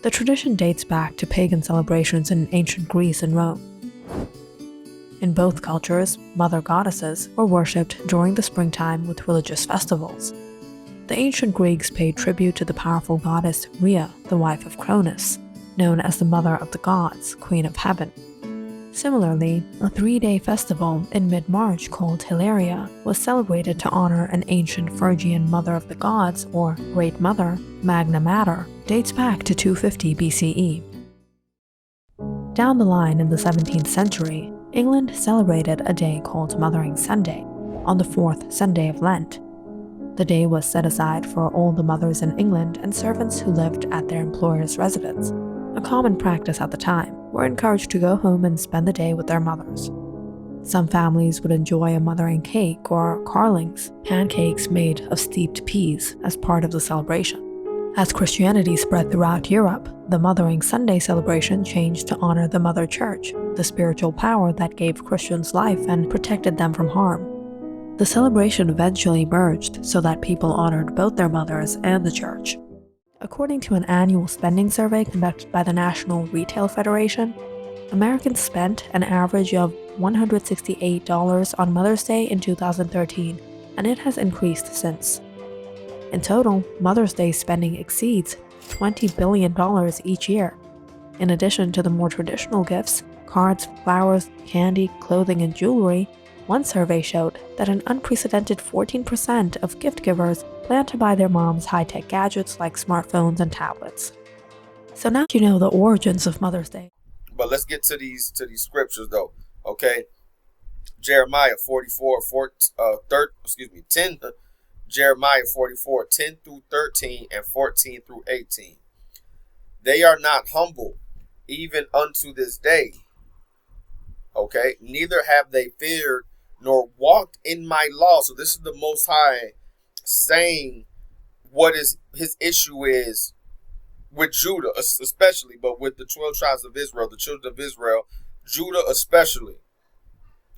The tradition dates back to pagan celebrations in ancient Greece and Rome. In both cultures, mother goddesses were worshipped during the springtime with religious festivals. The ancient Greeks paid tribute to the powerful goddess Rhea, the wife of Cronus, known as the Mother of the Gods, Queen of Heaven. Similarly, a 3-day festival in mid-March called Hilaria was celebrated to honor an ancient Phrygian Mother of the Gods, or Great Mother, Magna Mater, dates back to 250 BCE. Down the line in the 17th century, England celebrated a day called Mothering Sunday, on the 4th Sunday of Lent. The day was set aside for all the mothers in England and servants who lived at their employer's residence. A common practice at the time, were encouraged to go home and spend the day with their mothers. Some families would enjoy a mothering cake or carlings, pancakes made of steeped peas, as part of the celebration. As Christianity spread throughout Europe, the Mothering Sunday celebration changed to honor the Mother Church, the spiritual power that gave Christians life and protected them from harm. The celebration eventually merged so that people honored both their mothers and the church. According to an annual spending survey conducted by the National Retail Federation, Americans spent an average of $168 on Mother's Day in 2013, and it has increased since. In total, Mother's Day spending exceeds $20 billion each year. In addition to the more traditional gifts, cards, flowers, candy, clothing, and jewelry, one survey showed that an unprecedented 14% of gift givers plan to buy their moms high-tech gadgets like smartphones and tablets. So now you know the origins of Mother's Day. But let's get to these scriptures though. Okay, Jeremiah 10. Jeremiah 44, 10 through 13 and 14 through 18. They are not humble, even unto this day. Okay, neither have they feared nor walked in my law. So this is the Most High saying what is his issue is with Judah, especially, but with the 12 tribes of Israel, the children of Israel, Judah especially.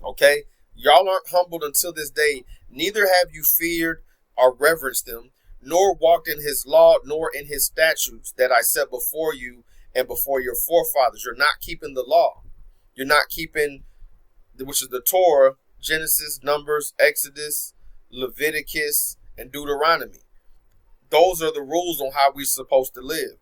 Okay? Y'all aren't humbled until this day. Neither have you feared or reverenced him, nor walked in his law, nor in his statutes that I set before you and before your forefathers. You're not keeping the law. You're not keeping, which is the Torah, Genesis, Numbers, Exodus, Leviticus, and Deuteronomy. Those are the rules on how we're supposed to live.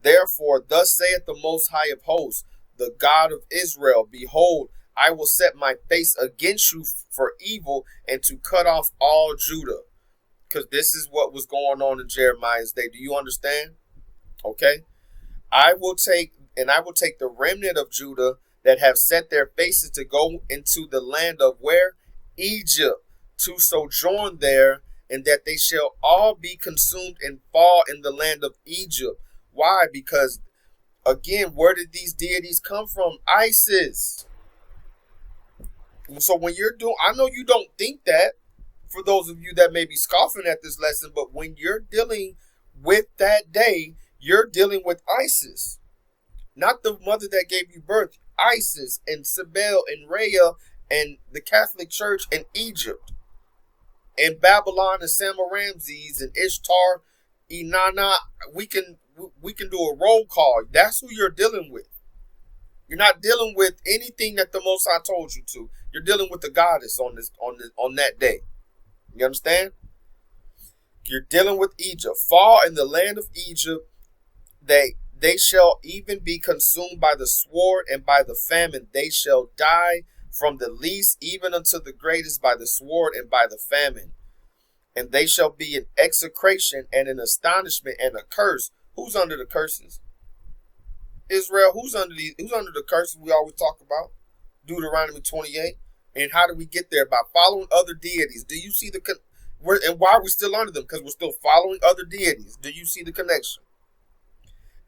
Therefore, thus saith the Most High of Hosts, the God of Israel, behold, I will set my face against you for evil and to cut off all Judah. Because this is what was going on in Jeremiah's day. Do you understand? Okay. I will take the remnant of Judah that have set their faces to go into the land of where? Egypt, to sojourn there, and that they shall all be consumed and fall in the land of Egypt. Why? Because, again, where did these deities come from? Isis. So when you're doing, I know you don't think that, for those of you that may be scoffing at this lesson, but when you're dealing with that day, you're dealing with Isis. Not the mother that gave you birth. Isis and Cybele and Rhea and the Catholic Church in Egypt. And Babylon and Samaramses and Ishtar, Inanna. We can do a roll call. That's who you're dealing with. You're not dealing with anything that the Most High told you to. You're dealing with the goddess on that day. You understand? You're dealing with Egypt. Fall in the land of Egypt. They shall even be consumed by the sword and by the famine. They shall die from the least even unto the greatest by the sword and by the famine. And they shall be an execration and an astonishment and a curse. Who's under the curses? Israel. Who's under the curses we always talk about? Deuteronomy 28. And how do we get there? By following other deities. Do you see and why are we still under them? Because we're still following other deities. Do you see the connection?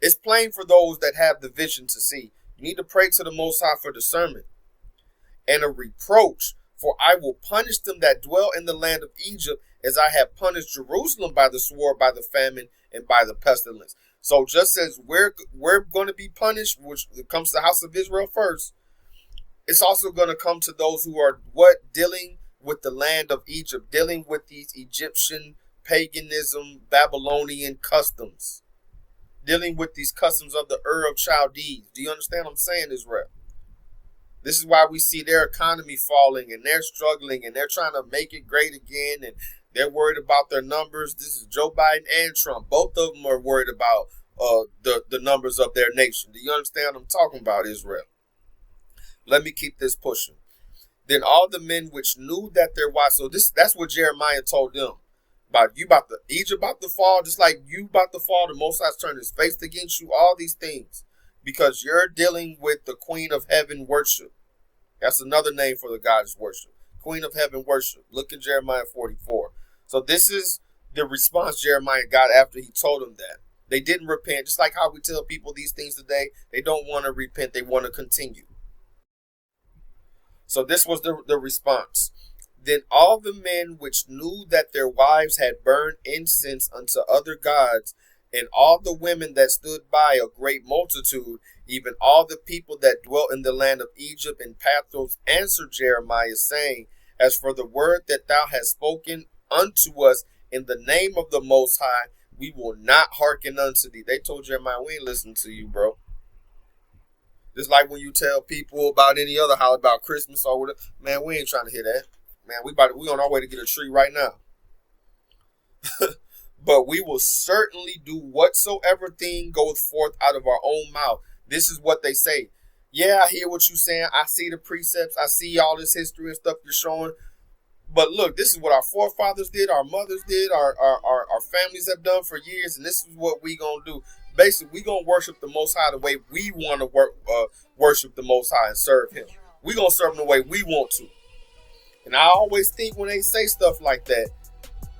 It's plain for those that have the vision to see. You need to pray to the Most High for discernment and a reproach. For I will punish them that dwell in the land of Egypt, as I have punished Jerusalem by the sword, by the famine, and by the pestilence. So just as we're going to be punished, which comes to the house of Israel first, it's also going to come to those who are dealing with the land of Egypt, dealing with these Egyptian paganism, Babylonian customs, dealing with these customs of the Ur of Chaldees. Do you understand what I'm saying, Israel? This is why we see their economy falling and they're struggling and they're trying to make it great again, and they're worried about their numbers. This is Joe Biden and Trump. Both of them are worried about the numbers of their nation. Do you understand what I'm talking about, Israel? Let me keep this pushing. Then all the men which knew that their wives, so that's what Jeremiah told them. Egypt about to fall, just like you about to fall, the Most High's turned his face against you, all these things. Because you're dealing with the Queen of Heaven worship. That's another name for the goddess worship. Queen of Heaven worship. Look in Jeremiah 44. So this is the response Jeremiah got after he told them that. They didn't repent. Just like how we tell people these things today. They don't want to repent. They want to continue. So this was the response. Then all the men which knew that their wives had burned incense unto other gods, and all the women that stood by, a great multitude, even all the people that dwelt in the land of Egypt and Pathros, answered Jeremiah, saying, as for the word that thou hast spoken unto us in the name of the Most High, we will not hearken unto thee. They told Jeremiah, we ain't listening to you, bro. Just like when you tell people about any other holiday, about Christmas or whatever, man, we ain't trying to hear that. Man, we on our way to get a tree right now. But we will certainly do whatsoever thing goeth forth out of our own mouth. This is what they say. Yeah, I hear what you're saying. I see the precepts. I see all this history and stuff you're showing. But look, this is what our forefathers did, our mothers did, our families have done for years, and this is what we gonna do. Basically, we gonna worship the Most High the way we want to worship the Most High and serve Him. We gonna serve Him the way we want to. And I always think when they say stuff like that,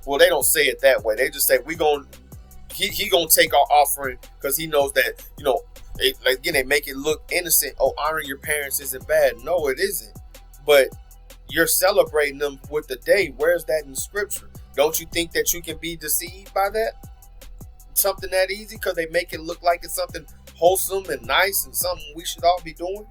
well, they don't say it that way. They just say he gonna take our offering because he knows that, they make it look innocent. Oh, honoring your parents isn't bad. No, it isn't. But you're celebrating them with the day. Where's that in scripture? Don't you think that you can be deceived by that? Something that easy, because they make it look like it's something wholesome and nice and something we should all be doing.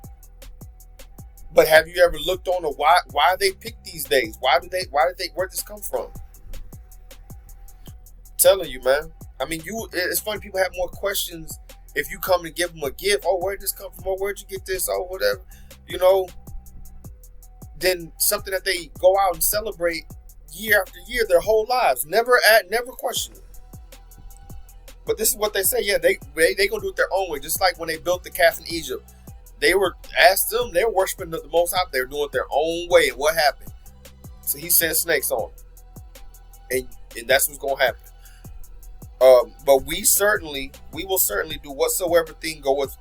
But have you ever looked on why they pick these days? Where'd this come from? I'm telling you, man. I mean, it's funny, people have more questions if you come and give them a gift. Oh, where'd this come from? Oh, where'd you get this? Oh, whatever. Then something that they go out and celebrate year after year, their whole lives. Never question it. But this is what they say. Yeah, they gonna do it their own way. Just like when they built the calf in Egypt. They were worshiping the Most High. They were doing it their own way. And what happened? So he sent snakes on them. And that's what's gonna happen. But we will certainly do whatsoever thing goeth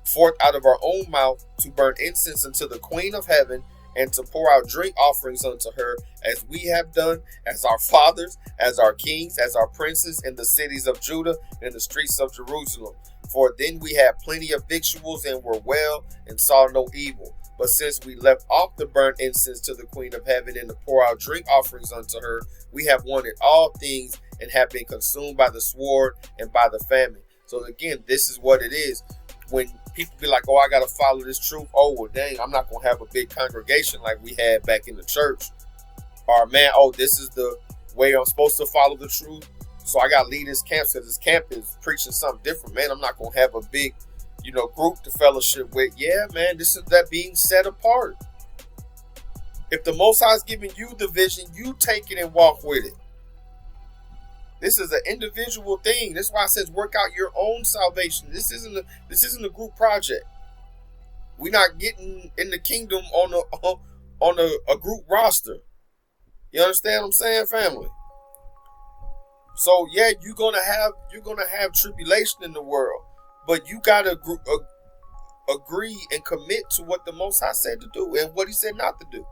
forth out of our own mouth to burn incense unto the Queen of Heaven, and to pour out drink offerings unto her, as we have done, as our fathers, as our kings, as our princes in the cities of Judah and the streets of Jerusalem. For then we had plenty of victuals and were well and saw no evil. But since we left off to burn incense to the Queen of Heaven and to pour out drink offerings unto her, we have wanted all things and have been consumed by the sword and by the famine. So again, this is what it is. When people be like, oh, I got to follow this truth. Oh, well, dang, I'm not going to have a big congregation like we had back in the church. Or, man, oh, this is the way I'm supposed to follow the truth. So I got to leave this camp because this camp is preaching something different. Man, I'm not going to have a big, group to fellowship with. Yeah, man, this is that being set apart. If the Most High is giving you the vision, you take it and walk with it. This is an individual thing. That's why it says work out your own salvation. This isn't a group project. We're not getting in the kingdom on a group roster. You understand what I'm saying, family? So yeah, you're gonna have tribulation in the world, but you gotta agree and commit to what the Most High said to do and what He said not to do.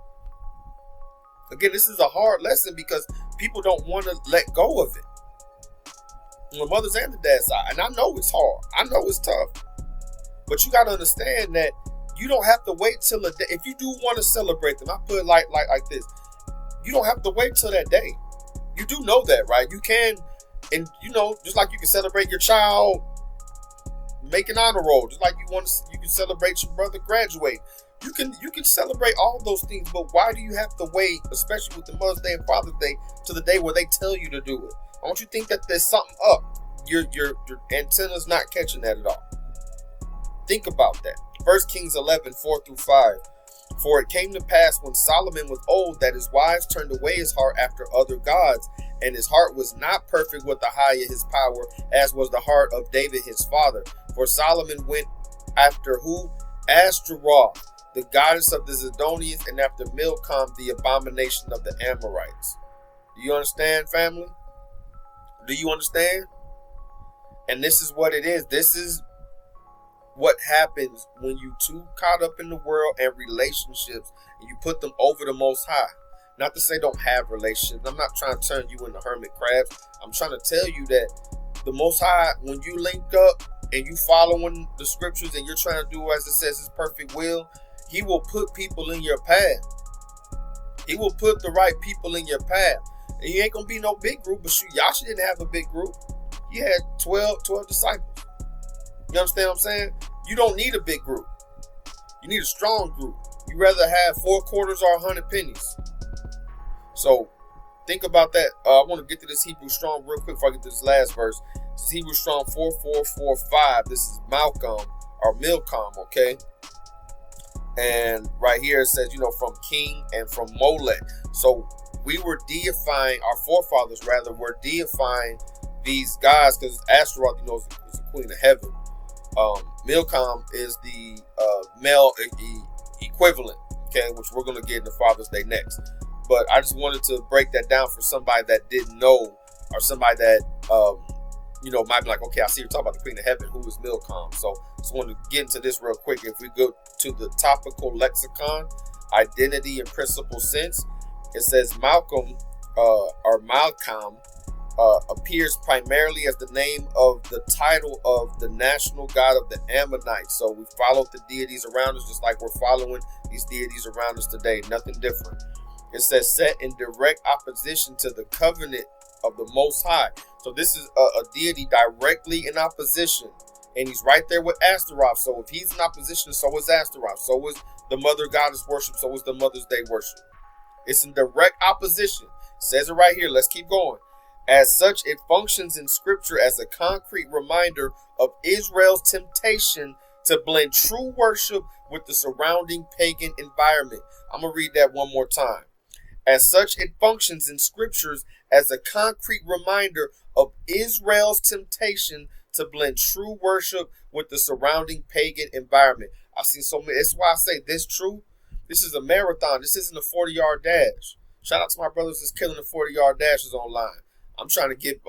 Again, this is a hard lesson because people don't want to let go of it. On the mother's and the dad's side. And I know it's hard. I know it's tough. But you got to understand that you don't have to wait till a day. If you do want to celebrate them, I put it like this. You don't have to wait till that day. You do know that, right? You can, and just like you can celebrate your child making honor roll, just like you can celebrate your brother graduate. You can celebrate all those things, but why do you have to wait, especially with the Mother's Day and Father's Day, to the day where they tell you to do it? I want you to think that there's something up. Your antenna's not catching that at all. Think about that. 1 Kings 11:4-5. For it came to pass when Solomon was old that his wives turned away his heart after other gods, and his heart was not perfect with Ahijah his power, as was the heart of David his father. For Solomon went after who? Ashtoreth, the goddess of the Zidonians, and after Milcom, the abomination of the Amorites. Do you understand, family? Do you understand? And this is what it is. This is what happens when you too caught up in the world and relationships and you put them over the Most High. Not to say don't have relationships. I'm not trying to turn you into hermit crabs. I'm trying to tell you that the Most High, when you link up and you following the scriptures and you're trying to do as it says His perfect will, He will put people in your path. He will put the right people in your path. And you ain't going to be no big group, but shoot, Yasha didn't have a big group. He had 12 disciples. You understand what I'm saying? You don't need a big group. You need a strong group. You rather have 4 quarters or 100 pennies. So think about that. I want to get to this Hebrew Strong real quick before I get to this last verse. This is Hebrew Strong 4445. This is Milcom, okay? And right here it says, from king and from Molech. So we were deifying, our forefathers rather, were deifying these guys because Ashtoreth, is the queen of heaven. Milcom is the male equivalent, okay, which we're going to get in the Father's Day next. But I just wanted to break that down for somebody that didn't know, or somebody that, might be like, okay, I see you're talking about the queen of heaven. Who is Milcom? So just wanted to get into this real quick. If we go to the topical lexicon, identity and principal sense, it says Malcolm appears primarily as the name of the title of the national god of the Ammonites. So we followed the deities around us just like we're following these deities around us today. Nothing different. It says set in direct opposition to the covenant of the Most High. So this is a deity directly in opposition. And he's right there with Ashtoreth. So if he's in opposition, so is Ashtoreth. So is the mother goddess worship. So is the Mother's Day worship. It's in direct opposition. It says it right here. Let's keep going. As such, it functions in scripture as a concrete reminder of Israel's temptation to blend true worship with the surrounding pagan environment. I'm going to read that one more time. As such, it functions in scriptures as a concrete reminder of Israel's temptation to blend true worship with the surrounding pagan environment. I've seen so many. That's why I say this true. This is a marathon. This isn't a 40-yard dash. Shout out to my brothers that's killing the 40-yard dashes online. I'm trying to get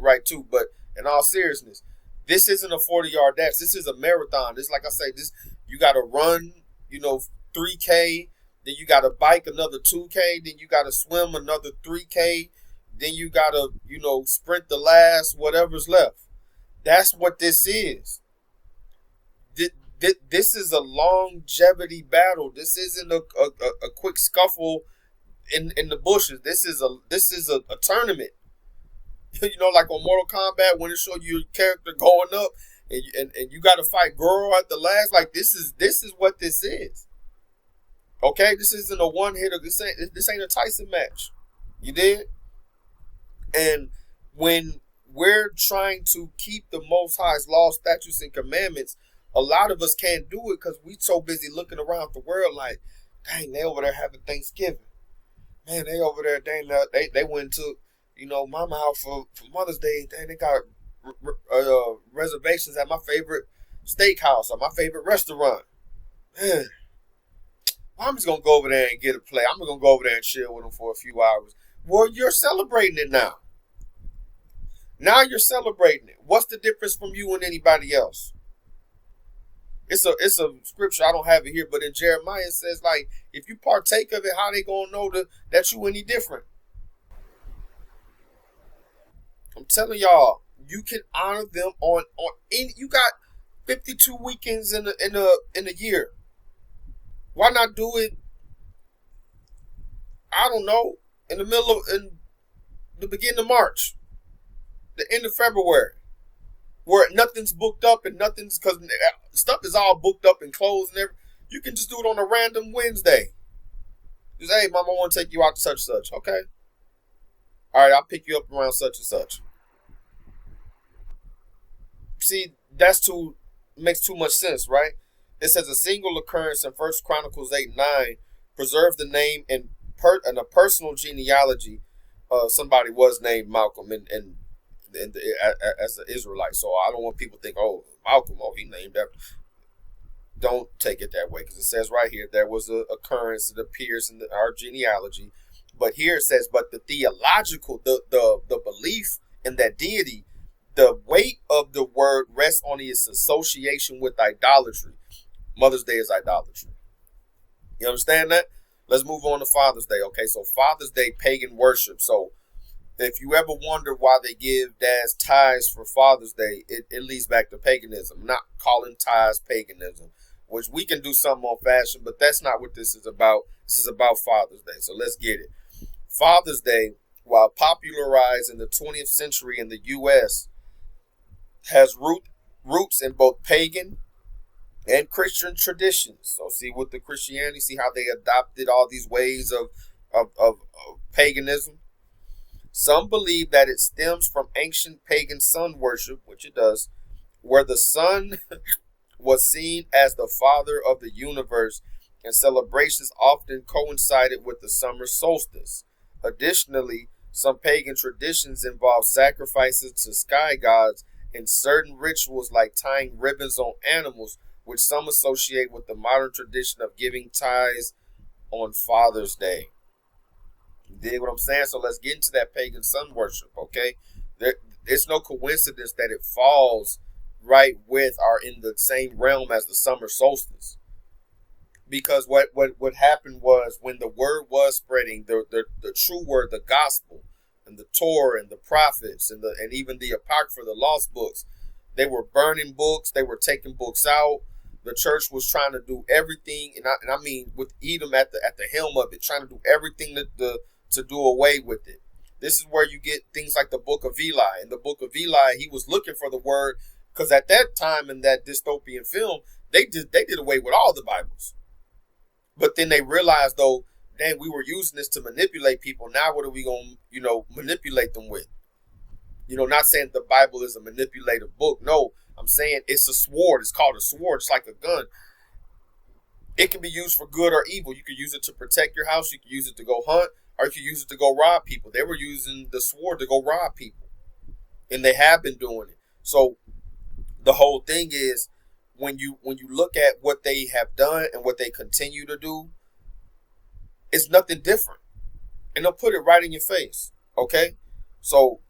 right too. But in all seriousness, this isn't a 40-yard dash. This is a marathon. This, like I say, this you got to run, 3K. Then you got to bike another 2K. Then you got to swim another 3K. Then you got to, sprint the last whatever's left. That's what this is. This is a longevity battle. This isn't a quick scuffle in the bushes. This is a tournament. Like on Mortal Kombat when it show you your character going up and you got to fight Girl at the last. Like this is what this is. Okay, this isn't a one hitter. This ain't a Tyson match. You did? And when we're trying to keep the Most High's laws, statutes, and commandments, a lot of us can't do it because we so busy looking around the world like, dang, they over there having Thanksgiving. Man, they over there, dang, they went to, mama house for Mother's Day. Dang, they got reservations at my favorite steakhouse or my favorite restaurant. Man, I'm just going to go over there and get a play. I'm going to go over there and chill with them for a few hours. Well, you're celebrating it now. Now you're celebrating it. What's the difference from you and anybody else? It's a scripture, I don't have it here, but in Jeremiah it says, like, if you partake of it, how they gonna know that you any different? I'm telling y'all, you can honor them on any. You got 52 weekends in a year. Why not do it? I don't know, in the beginning of March, the end of February, where nothing's booked up and nothing's, because stuff is all booked up and closed and everything. You can just do it on a random Wednesday. Just, hey, mama, I want to take you out to such and such. Okay. All right, I'll pick you up around such and such. See, makes too much sense, right? It says a single occurrence in 1 Chronicles 8:9 preserved the name in a personal genealogy. Somebody was named Malcolm and as an Israelite. So I don't want people to think, oh, Malcolm, he named that. Don't take it that way, because it says right here there was an occurrence that appears in our genealogy. But here it says, but the theological, the belief in that deity, the weight of the word rests on its association with idolatry. Mother's Day is idolatry. You understand that? Let's move on to Father's Day. Okay, so Father's Day, pagan worship. So if you ever wonder why they give dads ties for Father's Day, it leads back to paganism. I'm not calling ties paganism, which we can do something on fashion, but that's not what this is about. This is about Father's Day. So let's get it. Father's Day, while popularized in the 20th century in the U.S., has roots in both pagan and Christian traditions. So see with the Christianity, see how they adopted all these ways of paganism. Some believe that it stems from ancient pagan sun worship, which it does, where the sun was seen as the father of the universe, and celebrations often coincided with the summer solstice. Additionally, some pagan traditions involve sacrifices to sky gods and certain rituals like tying ribbons on animals, which some associate with the modern tradition of giving ties on Father's Day. You dig what I'm saying? So let's get into that pagan sun worship, okay? It's no coincidence that it falls right with or in the same realm as the summer solstice. Because what happened was, when the word was spreading, the true word, the gospel, and the Torah and the prophets and even the Apocrypha, the lost books, they were burning books, they were taking books out, the church was trying to do everything, and I mean with Edom at the helm of it, trying to do everything to do away with it. This is where you get things like the Book of Eli. In the Book of Eli, he was looking for the word, because at that time in that dystopian film, they did away with all the Bibles. But then they realized, though, dang, we were using this to manipulate people. Now what are we going to, manipulate them with? Not saying the Bible is a manipulative book. No, I'm saying it's a sword. It's called a sword. It's like a gun. It can be used for good or evil. You could use it to protect your house. You could use it to go hunt, or you could use it to go rob people. They were using the sword to go rob people, and they have been doing it. So the whole thing is, when you look at what they have done and what they continue to do, it's nothing different. And they'll put it right in your face. Okay? So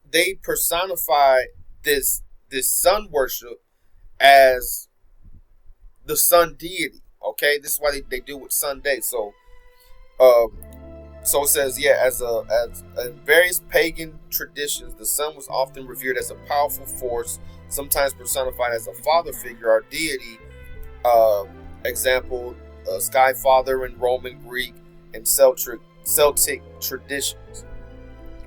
they personify this sun worship as the sun deity. Okay? This is why they deal with Sunday. So it says, as in various pagan traditions, the sun was often revered as a powerful force, sometimes personified as a father figure or deity. Example, Sky Father in Roman, Greek, and Celtic traditions.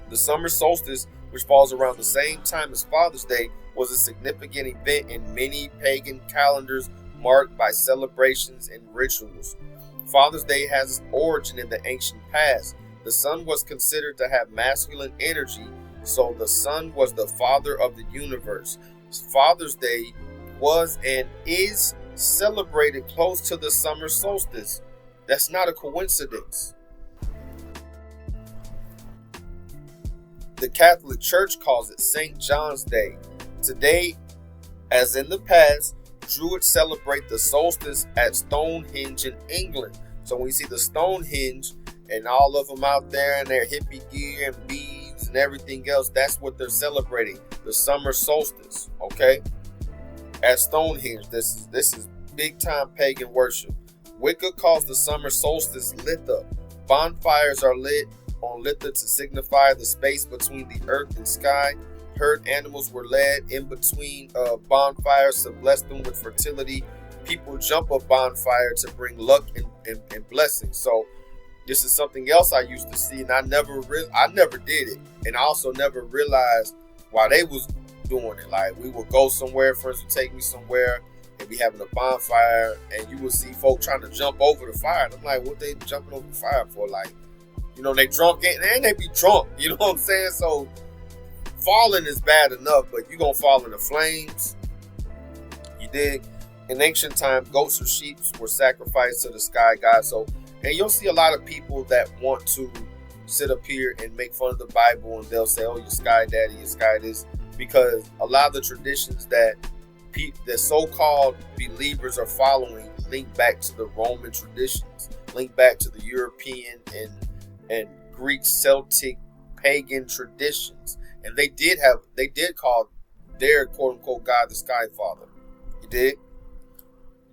The summer solstice, which falls around the same time as Father's Day, was a significant event in many pagan calendars, marked by celebrations and rituals. Father's Day has its origin in the ancient past. The sun was considered to have masculine energy, so the sun was the father of the universe. Father's Day was and is celebrated close to the summer solstice. That's not a coincidence. The Catholic Church calls it St. John's Day. Today, as in the past, Druids celebrate the solstice at Stonehenge in England. So when you see the Stonehenge and all of them out there in their hippie gear and beads and everything else, that's what they're celebrating, the summer solstice. Okay, at Stonehenge, this is big time pagan worship. Wicca calls the summer solstice Litha. Bonfires are lit on Litha to signify the space between the earth and sky. Herd animals were led in between bonfires to bless them with fertility. People jump a bonfire to bring luck and blessings. So this is something else I used to see, and I never did it, and I also never realized why they was doing it. Like, we would go somewhere, friends would take me somewhere, and be having a bonfire, and you would see folk trying to jump over the fire. And I'm like, what they jumping over the fire for? Like, they drunk, and they be drunk. You know what I'm saying? So falling is bad enough, but you're going to fall in the flames. You dig? In ancient time, goats or sheep were sacrificed to the sky god. So, and you'll see a lot of people that want to sit up here and make fun of the Bible, and they'll say, oh, your sky daddy, your sky this, because a lot of the traditions that so-called believers are following link back to the Roman traditions, link back to the European and Greek, Celtic, pagan traditions. And they did call their quote-unquote God the Sky Father. You did?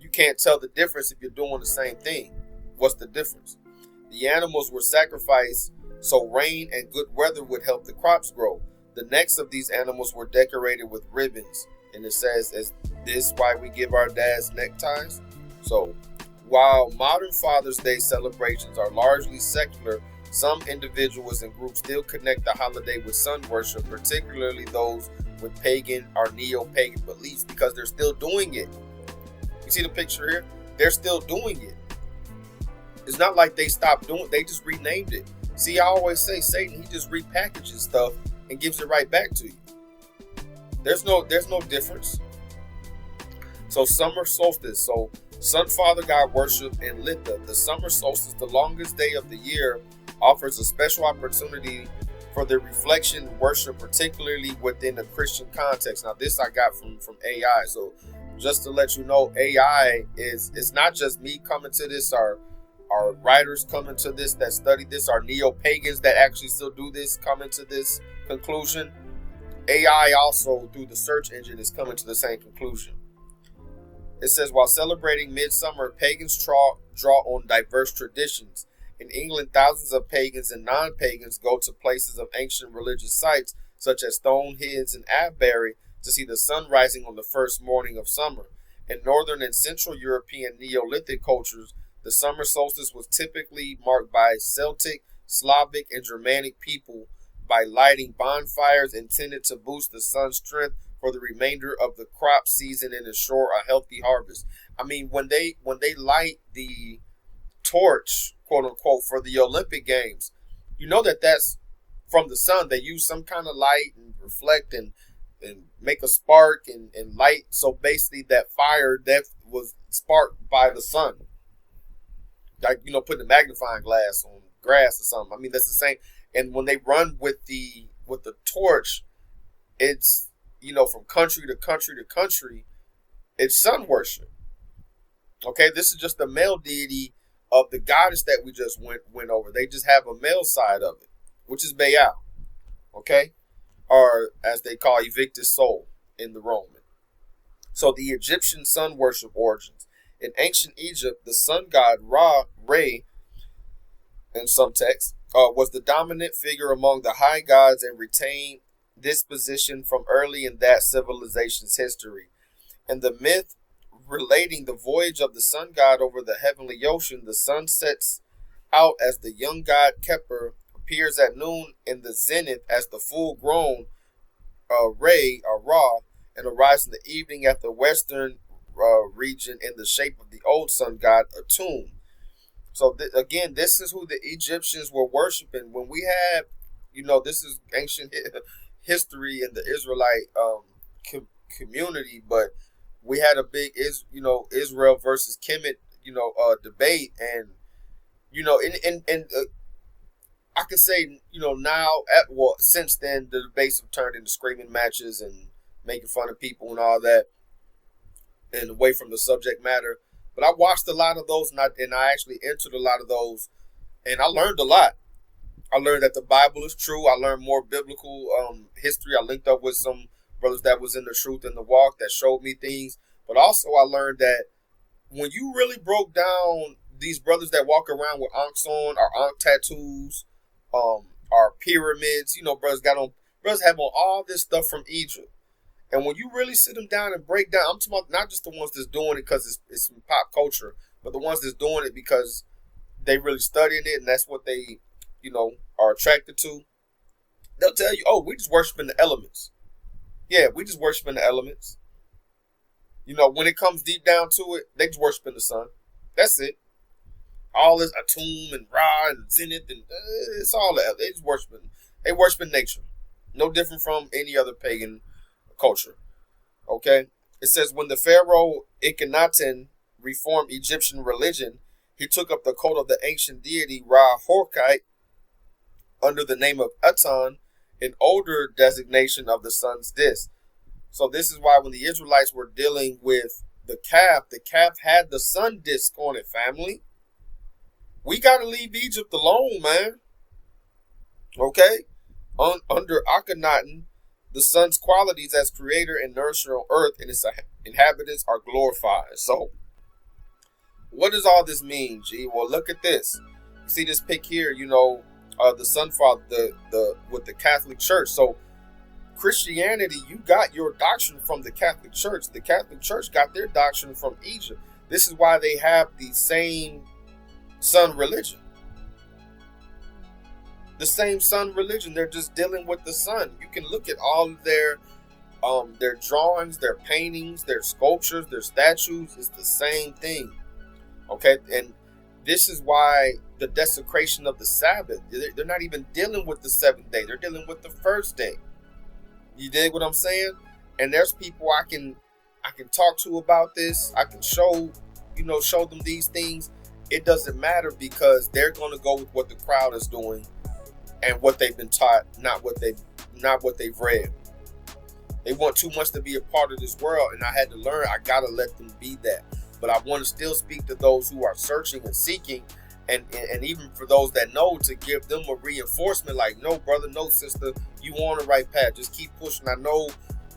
You can't tell the difference if you're doing the same thing. What's the difference? The animals were sacrificed so rain and good weather would help the crops grow. The necks of these animals were decorated with ribbons. And it says, is this why we give our dads neckties? So, while modern Father's Day celebrations are largely secular, some individuals and groups still connect the holiday with sun worship, particularly those with pagan or neo-pagan beliefs, because they're still doing it. You see the picture here? They're still doing it. It's not like they stopped doing it. They just renamed it. See, I always say Satan, he just repackages stuff and gives it right back to you. There's no difference. So summer solstice. So sun father god worship and Litha. The summer solstice, the longest day of the year, offers a special opportunity for the reflection worship, particularly within a Christian context. Now, this I got from AI. So just to let you know, AI it's not just me coming to this, or writers coming to this that study this, or neo-pagans that actually still do this coming to this conclusion. AI also, through the search engine, is coming to the same conclusion. It says, while celebrating midsummer, pagans draw on diverse traditions. In England, thousands of pagans and non-pagans go to places of ancient religious sites, such as Stonehenge and Avebury, to see the sun rising on the first morning of summer. In Northern and Central European Neolithic cultures, the summer solstice was typically marked by Celtic, Slavic, and Germanic people by lighting bonfires intended to boost the sun's strength for the remainder of the crop season and ensure a healthy harvest. I mean, when they light the torch, quote unquote, for the Olympic Games, you know that's from the sun. They use some kind of light and reflect and make a spark and light. So basically that fire that was sparked by the sun, like, putting a magnifying glass on grass or something. I mean, that's the same. And when they run with the torch, it's, from country to country to country, it's sun worship. Okay, this is just the male deity of the goddess that we just went over. They just have a male side of it, which is Baal. Okay, or as they call evictus soul in the Roman. So the Egyptian sun worship origins. In ancient Egypt, the sun god Rhea, in some texts, was the dominant figure among the high gods and retained this position from early in that civilization's history. In the myth relating the voyage of the sun god over the heavenly ocean, the sun sets out as the young god Kepler, appears at noon in the zenith as the full-grown Rhea or Ra, and arrives in the evening at the western region in the shape of the old sun god Atum. So again, this is who the Egyptians were worshiping. When we had, this is ancient history in the Israelite community, but we had a big Israel versus Kemet debate, and I could say now since then the debates have turned into screaming matches and making fun of people and all that, and away from the subject matter. But I watched a lot of those, and I actually entered a lot of those, and I learned a lot. I learned that the Bible is true. I learned more biblical history. I linked up with some brothers that was in the truth and the walk that showed me things. But also I learned that when you really broke down these brothers that walk around with ankhs on, or ankh tattoos, our pyramids, brothers have on all this stuff from Egypt. And when you really sit them down and break down, I'm talking about not just the ones that's doing it because it's some pop culture, but the ones that's doing it because they really studying it and that's what they, are attracted to. They'll tell you, oh, we just worshiping the elements. Yeah, we just worshiping the elements. When it comes deep down to it, they just worshiping the sun. That's it. All this Atum and Ra and Zenith and it's all that. They just worshiping. They worshiping nature. No different from any other pagan culture. Okay? It says, when the pharaoh Akhenaten reformed Egyptian religion, he took up the cult of the ancient deity Ra Horkite under the name of Aton, an older designation of the sun's disk. So this is why when the Israelites were dealing with the calf had the sun disk on it, family. We got to leave Egypt alone, man. Okay? Under Akhenaten, the sun's qualities as creator and nourisher on earth and its inhabitants are glorified. So, what does all this mean, G? Well, look at this. You see this pic here, the Sun Father, the with the Catholic Church. So, Christianity, you got your doctrine from the Catholic Church. The Catholic Church got their doctrine from Egypt. This is why they have the same sun religion. The same sun religion. They're just dealing with the sun. You can look at all of their drawings, their paintings, their sculptures, their statues. It's the same thing. Okay, and this is why the desecration of the Sabbath. They're not even dealing with the seventh day. They're dealing with the first day. You dig what I'm saying? And there's people I can talk to about this. I can show them these things. It doesn't matter because they're going to go with what the crowd is doing and what they've been taught, not what they've read. They want too much to be a part of this world, and I had to learn. I gotta let them be that. But I want to still speak to those who are searching and seeking, and even for those that know, to give them a reinforcement. Like, no, brother, no, sister, you on the right path. Just keep pushing. I know,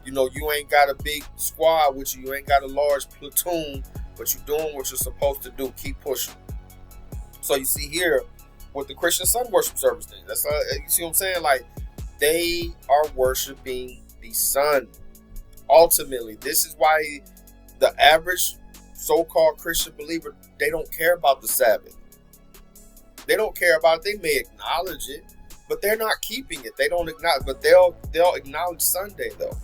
you ain't got a big squad with you. You ain't got a large platoon, but you're doing what you're supposed to do. Keep pushing. So you see here with the Christian sun worship service thing. That's you see what I'm saying? Like, they are worshiping the sun. Ultimately, this is why the average so-called Christian believer, they don't care about the Sabbath. They don't care about it. They may acknowledge it, but they're not keeping it. They don't acknowledge, but they'll acknowledge Sunday though.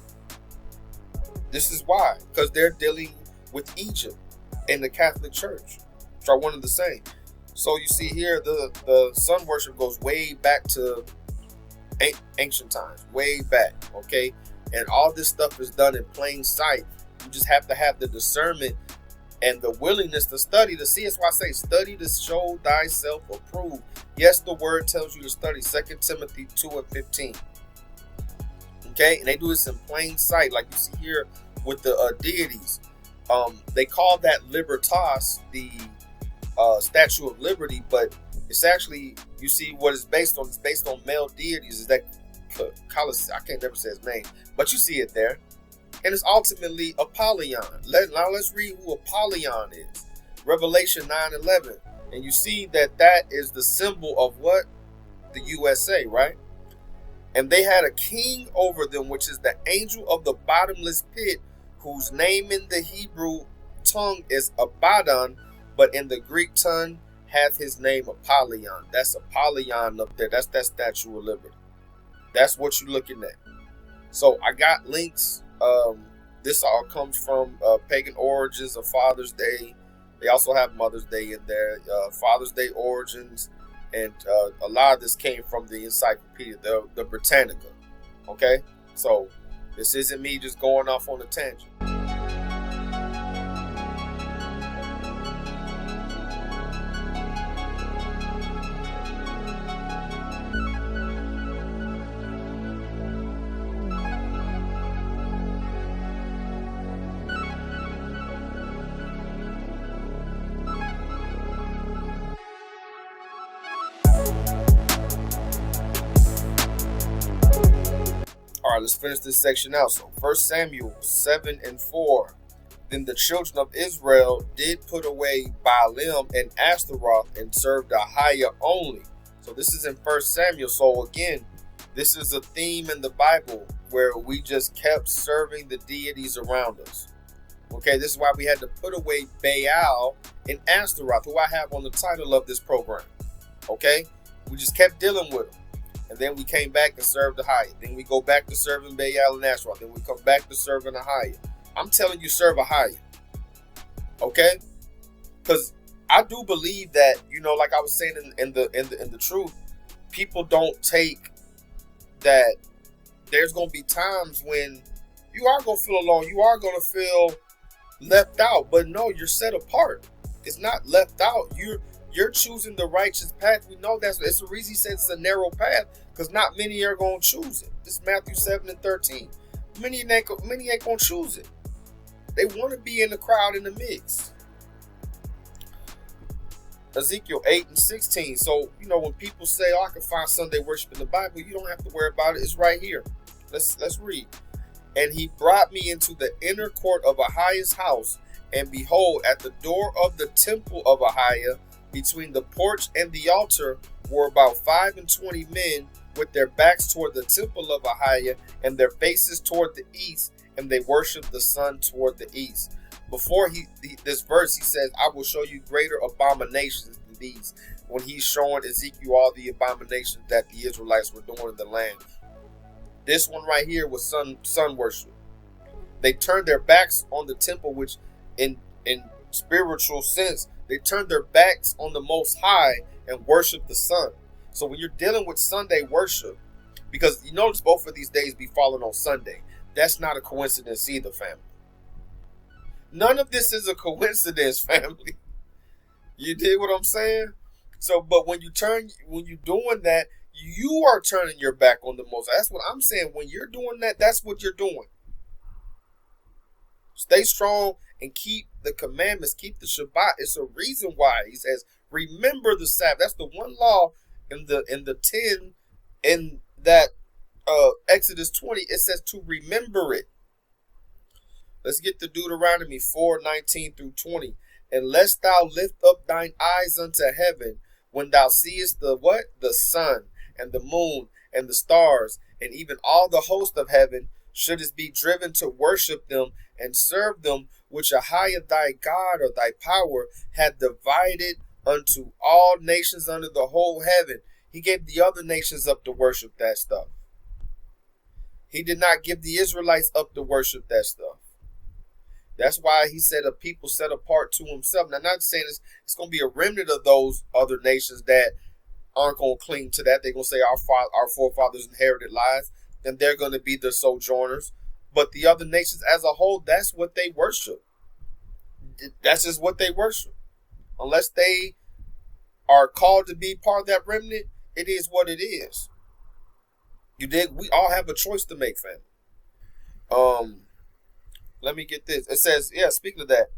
This is why, because they're dealing with Egypt and the Catholic Church, which are one and the same. So you see here, the sun worship goes way back to ancient times, way back, okay? And all this stuff is done in plain sight. You just have to have the discernment and the willingness to study to see. That's why I say study to show thyself approved. Yes, the word tells you to study. 2 Timothy 2:15. Okay, and they do this in plain sight, like you see here with the deities. They call that libertas, the Statue of Liberty, but it's actually, you see what it's based on. It's based on male deities. Is that I can't never say his name, but you see it there. And it's ultimately Apollyon. Now let's read who Apollyon is. Revelation 9:11. And you see that is the symbol of what? The USA, right? And they had a king over them, which is the angel of the bottomless pit, whose name in the Hebrew tongue is Abaddon, but in the Greek tongue hath his name Apollyon. That's Apollyon up there. That's that Statue of Liberty. That's what you're looking at. So I got links. This all comes from Pagan Origins of Father's Day. They also have Mother's Day in there. Father's Day Origins. And a lot of this came from the encyclopedia, the Brittanica. Okay? So this isn't me just going off on a tangent. All right, let's finish this section out. So 1 Samuel 7:4. Then the children of Israel did put away Baalim and Ashtoreth and served Ahiah only. So this is in 1 Samuel. So again, this is a theme in the Bible where we just kept serving the deities around us. Okay, this is why we had to put away Baal and Ashtoreth, who I have on the title of this program. Okay, we just kept dealing with them. And then we came back and served Ahiah. Then we go back to serving Baal and Ashtoreth. Then we come back to serving Ahiah. I'm telling you, serve Ahiah. Okay? Because I do believe that, like I was saying in the truth, people don't take that there's going to be times when you are going to feel alone. You are going to feel left out. But no, you're set apart. It's not left out. You're choosing the righteous path. We know that's the reason he said it's a narrow path, because not many are going to choose it. This is Matthew 7:13. Many ain't going to choose it. They want to be in the crowd, in the mix. Ezekiel 8:16. So, when people say, I can find Sunday worship in the Bible, you don't have to worry about it. It's right here. Let's read. And he brought me into the inner court of Ahiah's house, and behold, at the door of the temple of Ahiah, between the porch and the altar, were about 25 men with their backs toward the temple of Ahiah and their faces toward the east, and they worshiped the sun toward the east. Before this verse, he says, I will show you greater abominations than these, when he's showing Ezekiel all the abominations that the Israelites were doing in the land. This one right here was sun worship. They turned their backs on the temple, which in spiritual sense, they turned their backs on the Most High and worshiped the sun. So when you're dealing with Sunday worship, because you notice both of these days be falling on Sunday, that's not a coincidence either, family. None of this is a coincidence, family. You dig what I'm saying? So, but when you're doing that, you are turning your back on the Most High. That's what I'm saying. When you're doing that, that's what you're doing. Stay strong and keep the commandments, keep the Shabbat. It's a reason why he says, remember the Sabbath. That's the one law in the 10 in that Exodus 20. It says to remember it. Let's get to Deuteronomy 4:19-20. And lest thou lift up thine eyes unto heaven, when thou seest the what? The sun and the moon and the stars, and even all the host of heaven, shouldest be driven to worship them and serve them, which Ahijah thy God or thy power had divided unto all nations under the whole heaven. He gave the other nations up to worship that stuff. He did not give the Israelites up to worship that stuff. That's why he said a people set apart to himself. Now, I'm not saying it's going to be a remnant of those other nations that aren't going to cling to that. They're going to say our forefathers inherited lies, and they're going to be the sojourners. But the other nations as a whole, that's what they worship. That's just what they worship. Unless they are called to be part of that remnant, it is what it is. You dig? We all have a choice to make, family. Let me get this. It says, speaking of that,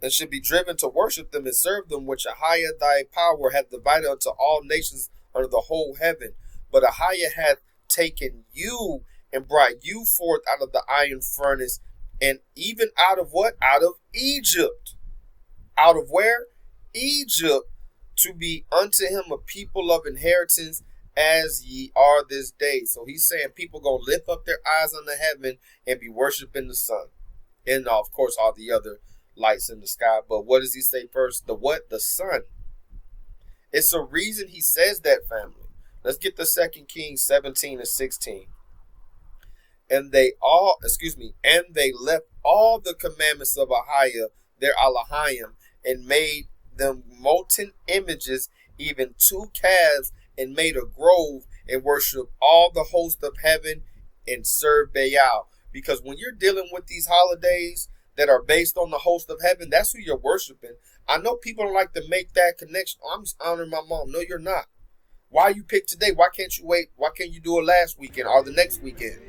and should be driven to worship them and serve them, which Ahijah thy power hath divided unto all nations under the whole heaven. But Ahijah hath taken you and brought you forth out of the iron furnace, and even out of what? Out of Egypt. Out of where? Egypt, to be unto him a people of inheritance, as ye are this day. So he's saying people gonna lift up their eyes unto heaven and be worshiping the sun, and of course all the other lights in the sky. But what does he say first? The what? The sun. It's a reason he says that, family. Let's get the 2 Kings 17 and 16. And they left all the commandments of Ahijah their Elohim, and made them molten images, even 2 calves, and made a grove, and worshiped all the host of heaven, and served Baal. Because when you're dealing with these holidays that are based on the host of heaven, that's who you're worshiping. I know people don't like to make that connection. I'm just honoring my mom. No, you're not. Why you pick today? Why can't you wait? Why can't you do it last weekend or the next weekend?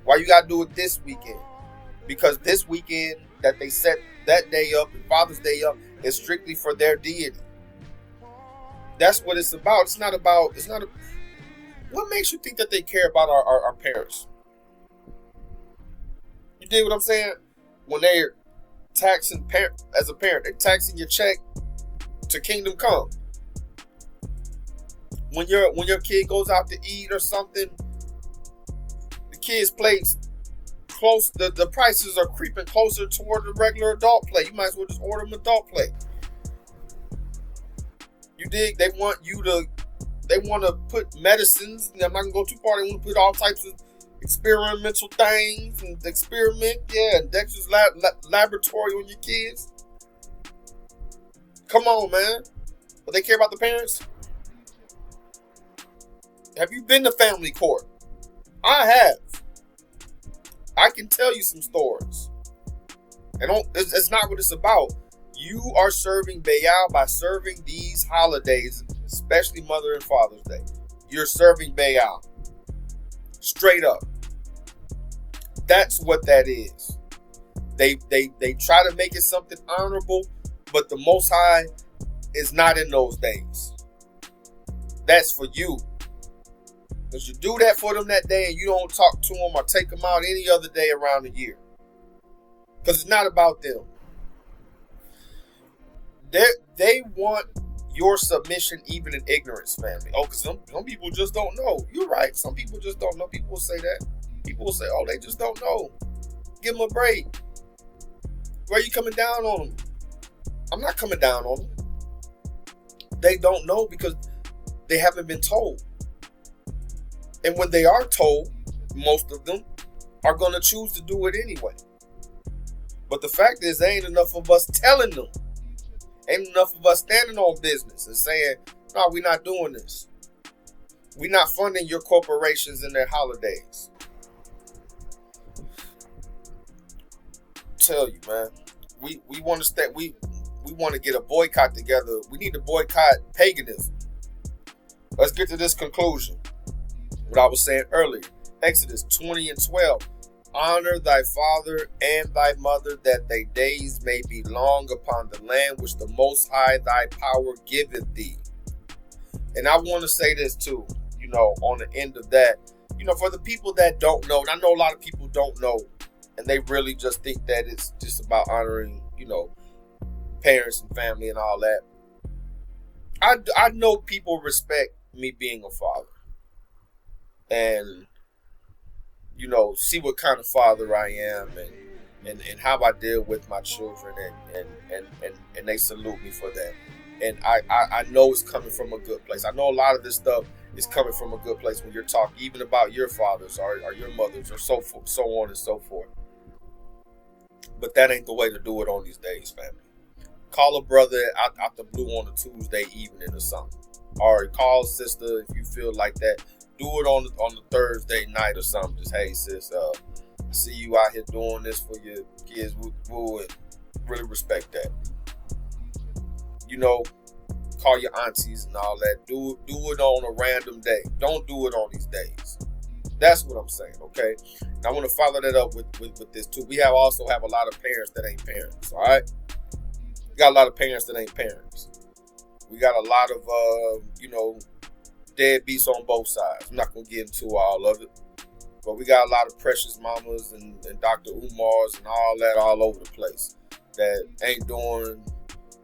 Why you got to do it this weekend? Because this weekend that they set that day up, and Father's Day up, is strictly for their deity. That's what it's about. What makes you think that they care about our parents? You dig what I'm saying? When they're taxing as a parent, they're taxing your check to kingdom come. When your kid goes out to eat or something, the kids' plates close. The prices are creeping closer toward the regular adult plate. You might as well just order them adult plate. You dig? They want to put medicines. I'm not gonna go too far. They want to put all types of experimental things and experiment. And Dexter's laboratory on your kids. Come on, man. But they care about the parents. Have you been to family court? I have. I can tell you some stories. And it's not what it's about. You are serving Baal by serving these holidays, especially Mother and Father's Day. You're serving Baal. Straight up. That's what that is. They try to make it something honorable, but the Most High is not in those days. That's for you. Because you do that for them that day and you don't talk to them or take them out any other day around the year. Because it's not about them. They want your submission even in ignorance, family. Oh, because some people just don't know. You're right. Some people just don't know. People will say that. People will say, oh, they just don't know. Give them a break. Why are you coming down on them? I'm not coming down on them. They don't know because they haven't been told. And when they are told, most of them are going to choose to do it anyway. But the fact is, there ain't enough of us telling them. Ain't enough of us standing on business and saying, no, we're not doing this. We're not funding your corporations and their holidays. Tell you, man. We want to stay. We want to get a boycott together. We need to boycott paganism. Let's get to this conclusion. What I was saying earlier. Exodus 20 and 12. Honor thy father and thy mother, that thy days may be long upon the land which the Most High thy power giveth thee. And I want to say this too, on the end of that, for the people that don't know, and I know a lot of people don't know, and they really just think that it's just about honoring, parents and family and all that. I know people respect me being a father. And see what kind of father I am and how I deal with my children, and they salute me for that. And I know it's coming from a good place. I know a lot of this stuff is coming from a good place when you're talking even about your fathers or your mothers or so on and so forth. But that ain't the way to do it on these days, family. Call a brother out the blue on a Tuesday evening or something. Or call sister if you feel like that. Do it on the Thursday night or something. Just, hey sis, I see you out here doing this for your kids. Woo, and really respect that. Call your aunties and all that. Do it on a random day. Don't do it on these days. That's what I'm saying, okay? And I want to follow that up with this too. We also have a lot of parents that ain't parents, all right? We got a lot of parents that ain't parents. We got a lot of, deadbeats on both sides. I'm not going to get into all of it. But we got a lot of precious mamas and Dr. Umars and all that all over the place that ain't doing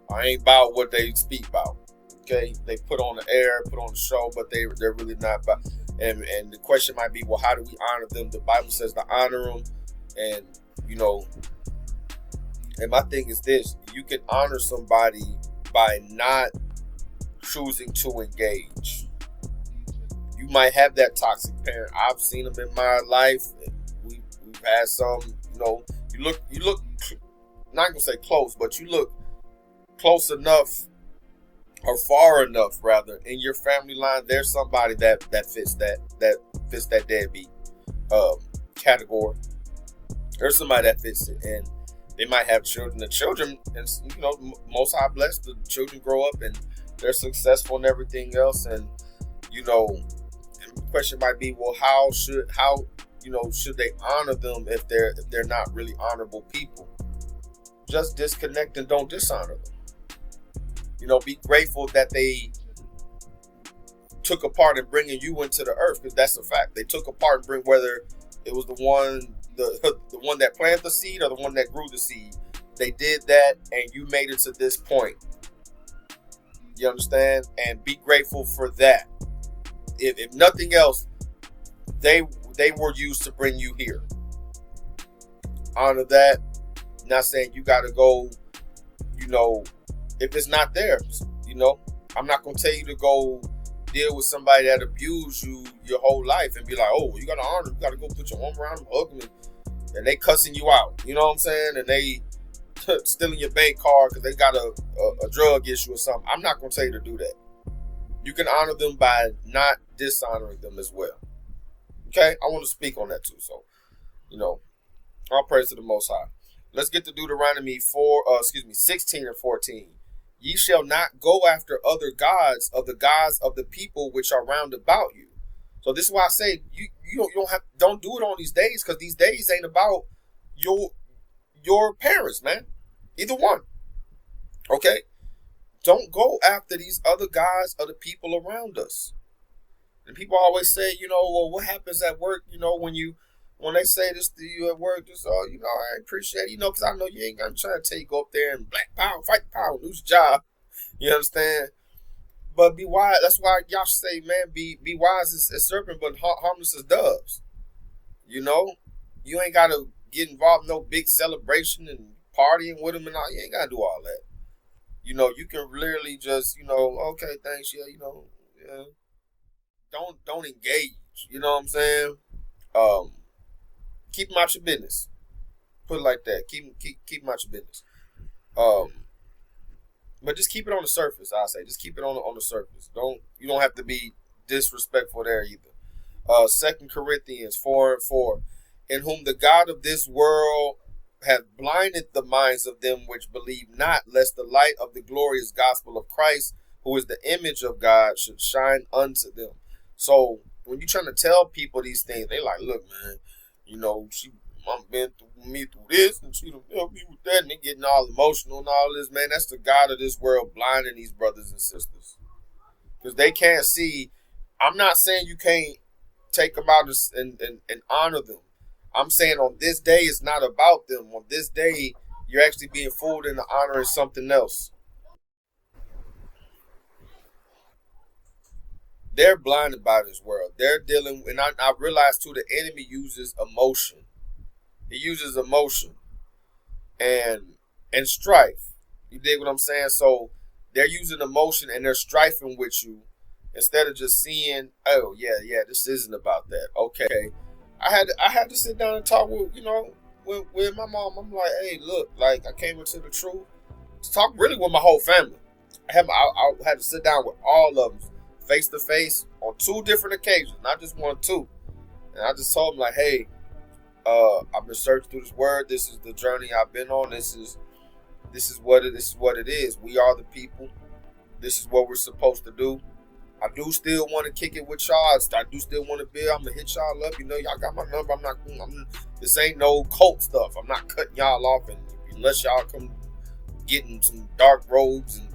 or ain't about what they speak about. Okay? They put on the air, put on the show, but they're really not about. And the question might be, well, how do we honor them? The Bible says to honor them. And, and my thing is this. You can honor somebody by not choosing to engage. You might have that toxic parent. I've seen them in my life. We've had some, you look, not gonna say close, but you look close enough or far enough rather in your family line. There's somebody that fits that deadbeat category. There's somebody that fits it, and they might have children. The children, and most High blessed, the children grow up and they're successful and everything else, and the question might be, well, how should they honor them if they're not really honorable people? Just disconnect and don't dishonor them. Be grateful that they took a part in bringing you into the earth, because that's a fact. They took a part in bringing, whether it was the one that planted the seed or the one that grew the seed. They did that, and you made it to this point. You understand? And be grateful for that. If nothing else, they were used to bring you here. Honor that. Not saying you got to go, if it's not theirs, I'm not going to tell you to go deal with somebody that abused you your whole life and be like, oh, you got to honor them. You got to go put your arm around them, hug them, and they cussing you out. You know what I'm saying? And they stealing your bank card because they got a drug issue or something. I'm not going to tell you to do that. You can honor them by not dishonoring them as well. Okay? I want to speak on that too. So, all praise to the Most High. Let's get to Deuteronomy 16 and 14. Ye shall not go after other gods of the gods of the people which are round about you. So this is why I say you don't do it on these days, because these days ain't about your parents, man. Either one. Okay? Don't go after these other gods of the people around us. And people always say, well, what happens at work, when they say this to you at work, just, I appreciate it, because I know you ain't gonna try to tell you go up there and black power, fight the power, lose your job. You understand? But be wise. That's why y'all say, man, be wise as serpent, but harmless as doves. You ain't gotta get involved in no big celebration and partying with them and all. You ain't gotta do all that. You can literally just, okay, thanks, yeah. Don't engage. You know what I'm saying? Keep them out your business. Put it like that. Keep them out your business. But just keep it on the surface. I say, just keep it on the surface. You don't have to be disrespectful there either. 2 Corinthians 4:4, in whom the God of this world hath blinded the minds of them which believe not, lest the light of the glorious gospel of Christ, who is the image of God, should shine unto them. So when you're trying to tell people these things, they like, look, man, she been through me through this, and she helped me with that, and they getting all emotional and all this, man. That's the God of this world blinding these brothers and sisters, because they can't see. I'm not saying you can't take them out and honor them. I'm saying on this day, it's not about them. On this day, you're actually being fooled into honoring something else. They're blinded by this world. They're dealing, and I realize too, the enemy uses emotion. He uses emotion and strife. You dig what I'm saying? So they're using emotion and they're strifing with you instead of just seeing, oh yeah, this isn't about that. Okay, I had to sit down and talk with with my mom. I'm like, hey, look, like I came into the truth. To talk really with my whole family. I had to sit down with all of them face to face on 2 different occasions, not just 1, 2. And I just told them like, hey, I've been searching through this word. This is the journey I've been on. This is what it is. We are the people. This is what we're supposed to do. I do still want to kick it with y'all. I do still want to build. I'm gonna hit y'all up. Y'all got my number. This ain't no cult stuff. I'm not cutting y'all off, and unless y'all come getting some dark robes and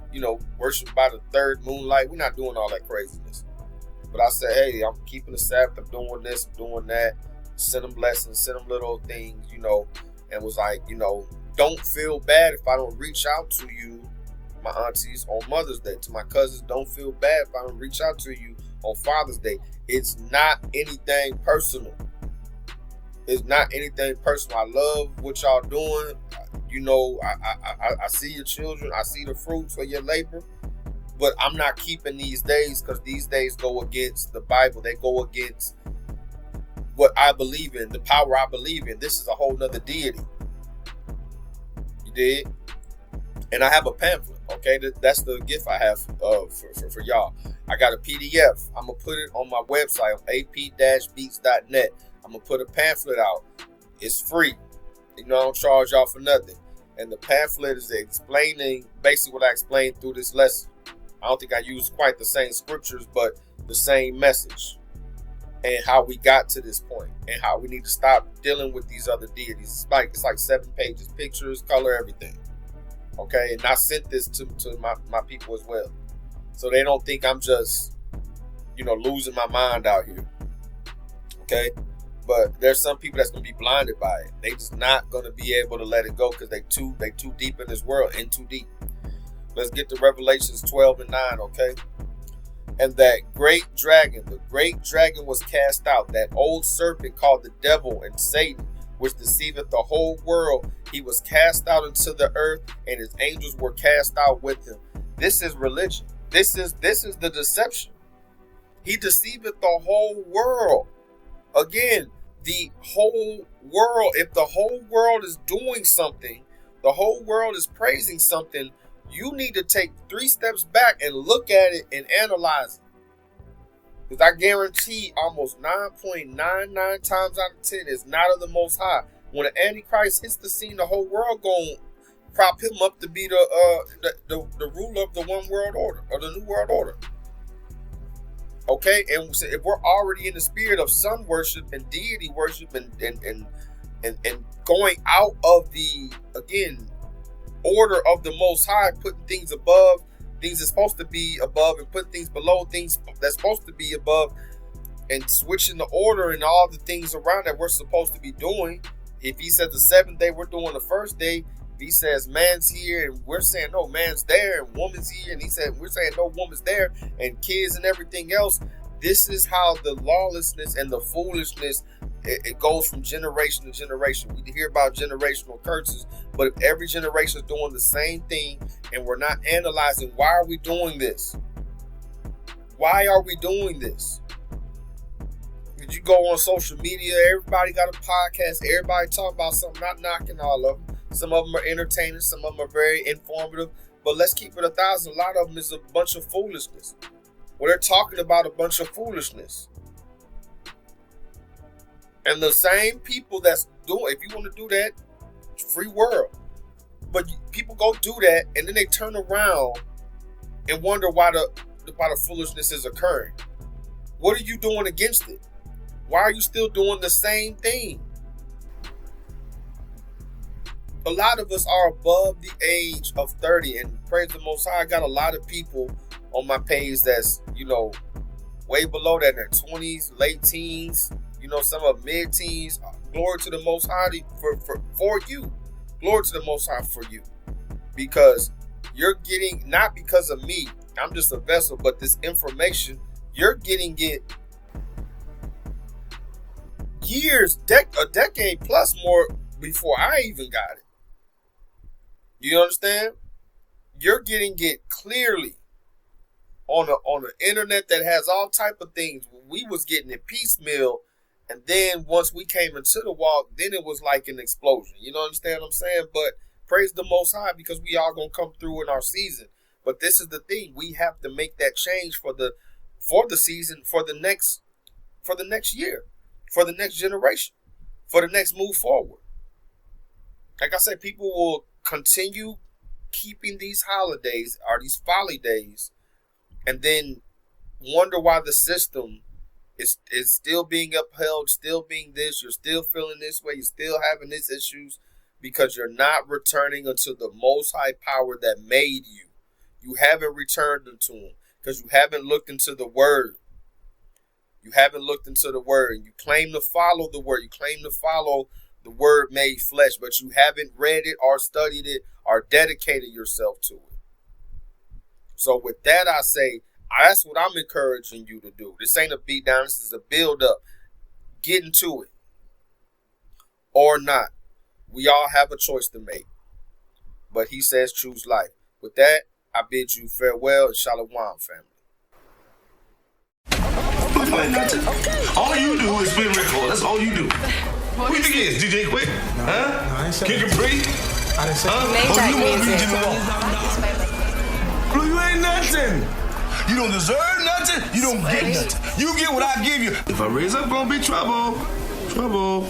worship by the third moonlight, we're not doing all that craziness. But I said, hey, I'm keeping the Sabbath. I'm doing this, I'm doing that. Send them blessings, send them little things, and was like, don't feel bad if I don't reach out to you, my aunties, on Mother's Day. To my cousins, don't feel bad if I don't reach out to you on Father's Day. It's not anything personal. It's not anything personal. I love what y'all doing. I see your children. I see the fruits of your labor. But I'm not keeping these days because these days go against the Bible. They go against what I believe in, the power I believe in. This is a whole nother deity. You did? And I have a pamphlet, okay? That's the gift I have for y'all. I got a PDF. I'm going to put it on my website, on ap-beats.net. I'm going to put a pamphlet out. It's free. I don't charge y'all for nothing. And the pamphlet is explaining basically what I explained through this lesson. I don't think I used quite the same scriptures, but the same message. And how we got to this point, and how we need to stop dealing with these other deities. It's like 7 pages, pictures, color, everything. Okay, and I sent this to my people as well, so they don't think I'm just losing my mind out here. Okay, but there's some people that's gonna be blinded by it. They just not gonna be able to let it go because they too deep in this world, in too deep. Let's get to Revelations 12 and 9. Okay. And the great dragon was cast out, that old serpent called the devil and Satan, which deceiveth the whole world. He was cast out into the earth, and his angels were cast out with him. This is religion. This is the deception. He deceiveth the whole world. Again, the whole world. If the whole world is doing something, the whole world is praising something, you need to take 3 steps back and look at it and analyze it. Because I guarantee almost 9.99 times out of 10 is not of the Most High. When the Antichrist hits the scene, the whole world gonna prop him up to be the ruler of the one world order, or the new world order. Okay, and so if we're already in the spirit of sun worship and deity worship and going out of the, again, order of the Most High, putting things above things that's supposed to be above and putting things below things that's supposed to be above, and switching the order and all the things around that we're supposed to be doing. If he says the 7th day, we're doing the first day. If he says man's here and we're saying no, man's there, and woman's here, and he said we're saying no, woman's there, and kids and everything else. This is how the lawlessness and the foolishness, it goes from generation to generation. We hear about generational curses, but if every generation is doing the same thing and we're not analyzing, why are we doing this? Why are we doing this? Did you go on social media? Everybody got a podcast. Everybody talk about something. Not knocking all of them. Some of them are entertaining. Some of them are very informative. But let's keep it 1,000. A lot of them is a bunch of foolishness. Well, they're talking about a bunch of foolishness. And the same people that's doing, if you want to do that, free world. But people go do that, and then they turn around and wonder why the foolishness is occurring. What are you doing against it? Why are you still doing the same thing? A lot of us are above the age of 30, and praise the Most High, I got a lot of people on my page that's, way below that in their 20s, late teens, some of mid-teens. Glory to the Most High for you. Glory to the Most High for you. Because you're getting, not because of me, I'm just a vessel, but this information, you're getting it years, a decade plus more before I even got it. You understand? You're getting it clearly on the internet that has all type of things. We was getting it piecemeal, and then once we came into the walk, then it was like an explosion. You understand what I'm saying? But praise the Most High, because we all gonna come through in our season. But this is the thing: we have to make that change for the season, for the next year, for the next generation, for the next move forward. Like I said, people will continue keeping these holidays or these folly days, and then wonder why the system is still being upheld, still being this. You're still feeling this way. You're still having these issues because you're not returning unto the Most High power that made you. You haven't returned unto Him because you haven't looked into the Word. You haven't looked into the Word. You claim to follow the Word. You claim to follow the Word made flesh, but you haven't read it or studied it or dedicated yourself to it. So with that, I say, that's what I'm encouraging you to do. This ain't a beat down. This is a build up. Get into it or not. We all have a choice to make. But He says choose life. With that, I bid you farewell and shalom, family. All you do is spin record. That's all you do. Who you think it is? DJ Quick? Huh? Kick and breathe? I didn't say Blue, you ain't nothing. You don't deserve nothing. You don't get nothing. You get what I give you. If I raise up, gonna be trouble. Trouble.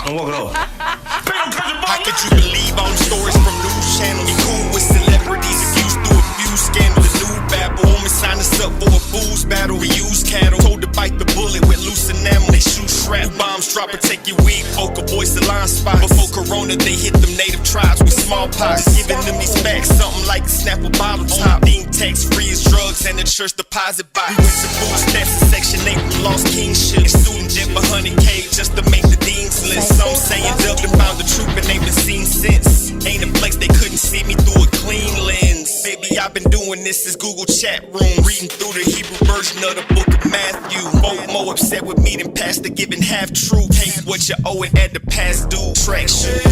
I'm walking off. How could you believe all the stories from news channels? Be cool with celebrities accused through abuse scandal. The new babble. Woman signed us up for a booze battle. We use cattle. Told to bite the bullet with loose enamel. They shoot shrap. Bombs drop and take your weed. Vocal voice salon spot. Before Corona, they hit them native tribes with smallpox. Just giving them these facts. Something like snap a bottle top. Being tax free as drugs and the church deposit box. We went to food stamps in Section 8 from lost kingship. And student jet for 100K just to make the dean's list. Some saying dubbed and found the truth and they been seen since. Ain't a place they couldn't see me through a clean lens. Baby, I've been doing this since Google chat room. Reading through the Hebrew version of the book of Matthew. Folk more upset with me than pastor giving half truth. Hate what you owe and add the past due. Track shoes.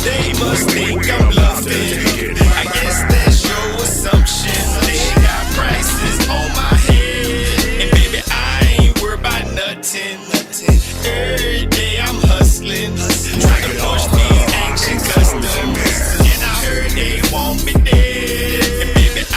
They must think I'm bluffing. I guess that's your assumption. They got prices on my head. And baby, I ain't worried about nothing. Every day I'm hustling, trying to push these ancient customs. And I heard they want me dead. And baby, I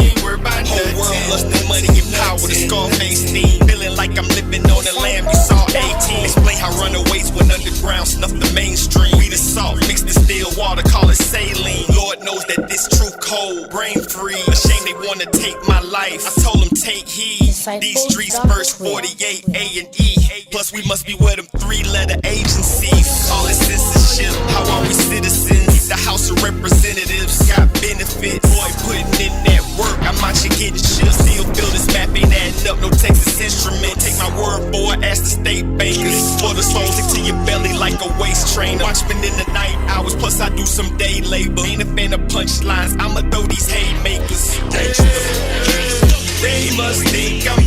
ain't worried about nothing. Whole world lusting money and power, the Scarface theme. Feeling like I'm living on the land we saw 18. Explain how runaways went underground, snuff the mainstream. We the salt, mix the still water, call it saline. Lord knows that this truth cold, brain free. A shame they wanna take my life. I told them take heed. These streets first 48 A and E. Plus we must be with them 3-letter agencies. All this citizenship, how are we citizens? The House of Representatives got benefits. Boy, putting in that work, I'm out here getting shit. Still feel this map ain't adding up, no Texas instrument. Take my word for it, ask the state bankers. For the soul, stick to your belly like a waist trainer. Watchmen in the night hours, plus I do some day labor. Ain't a fan of punchlines, I'ma throw these haymakers. They must think I'm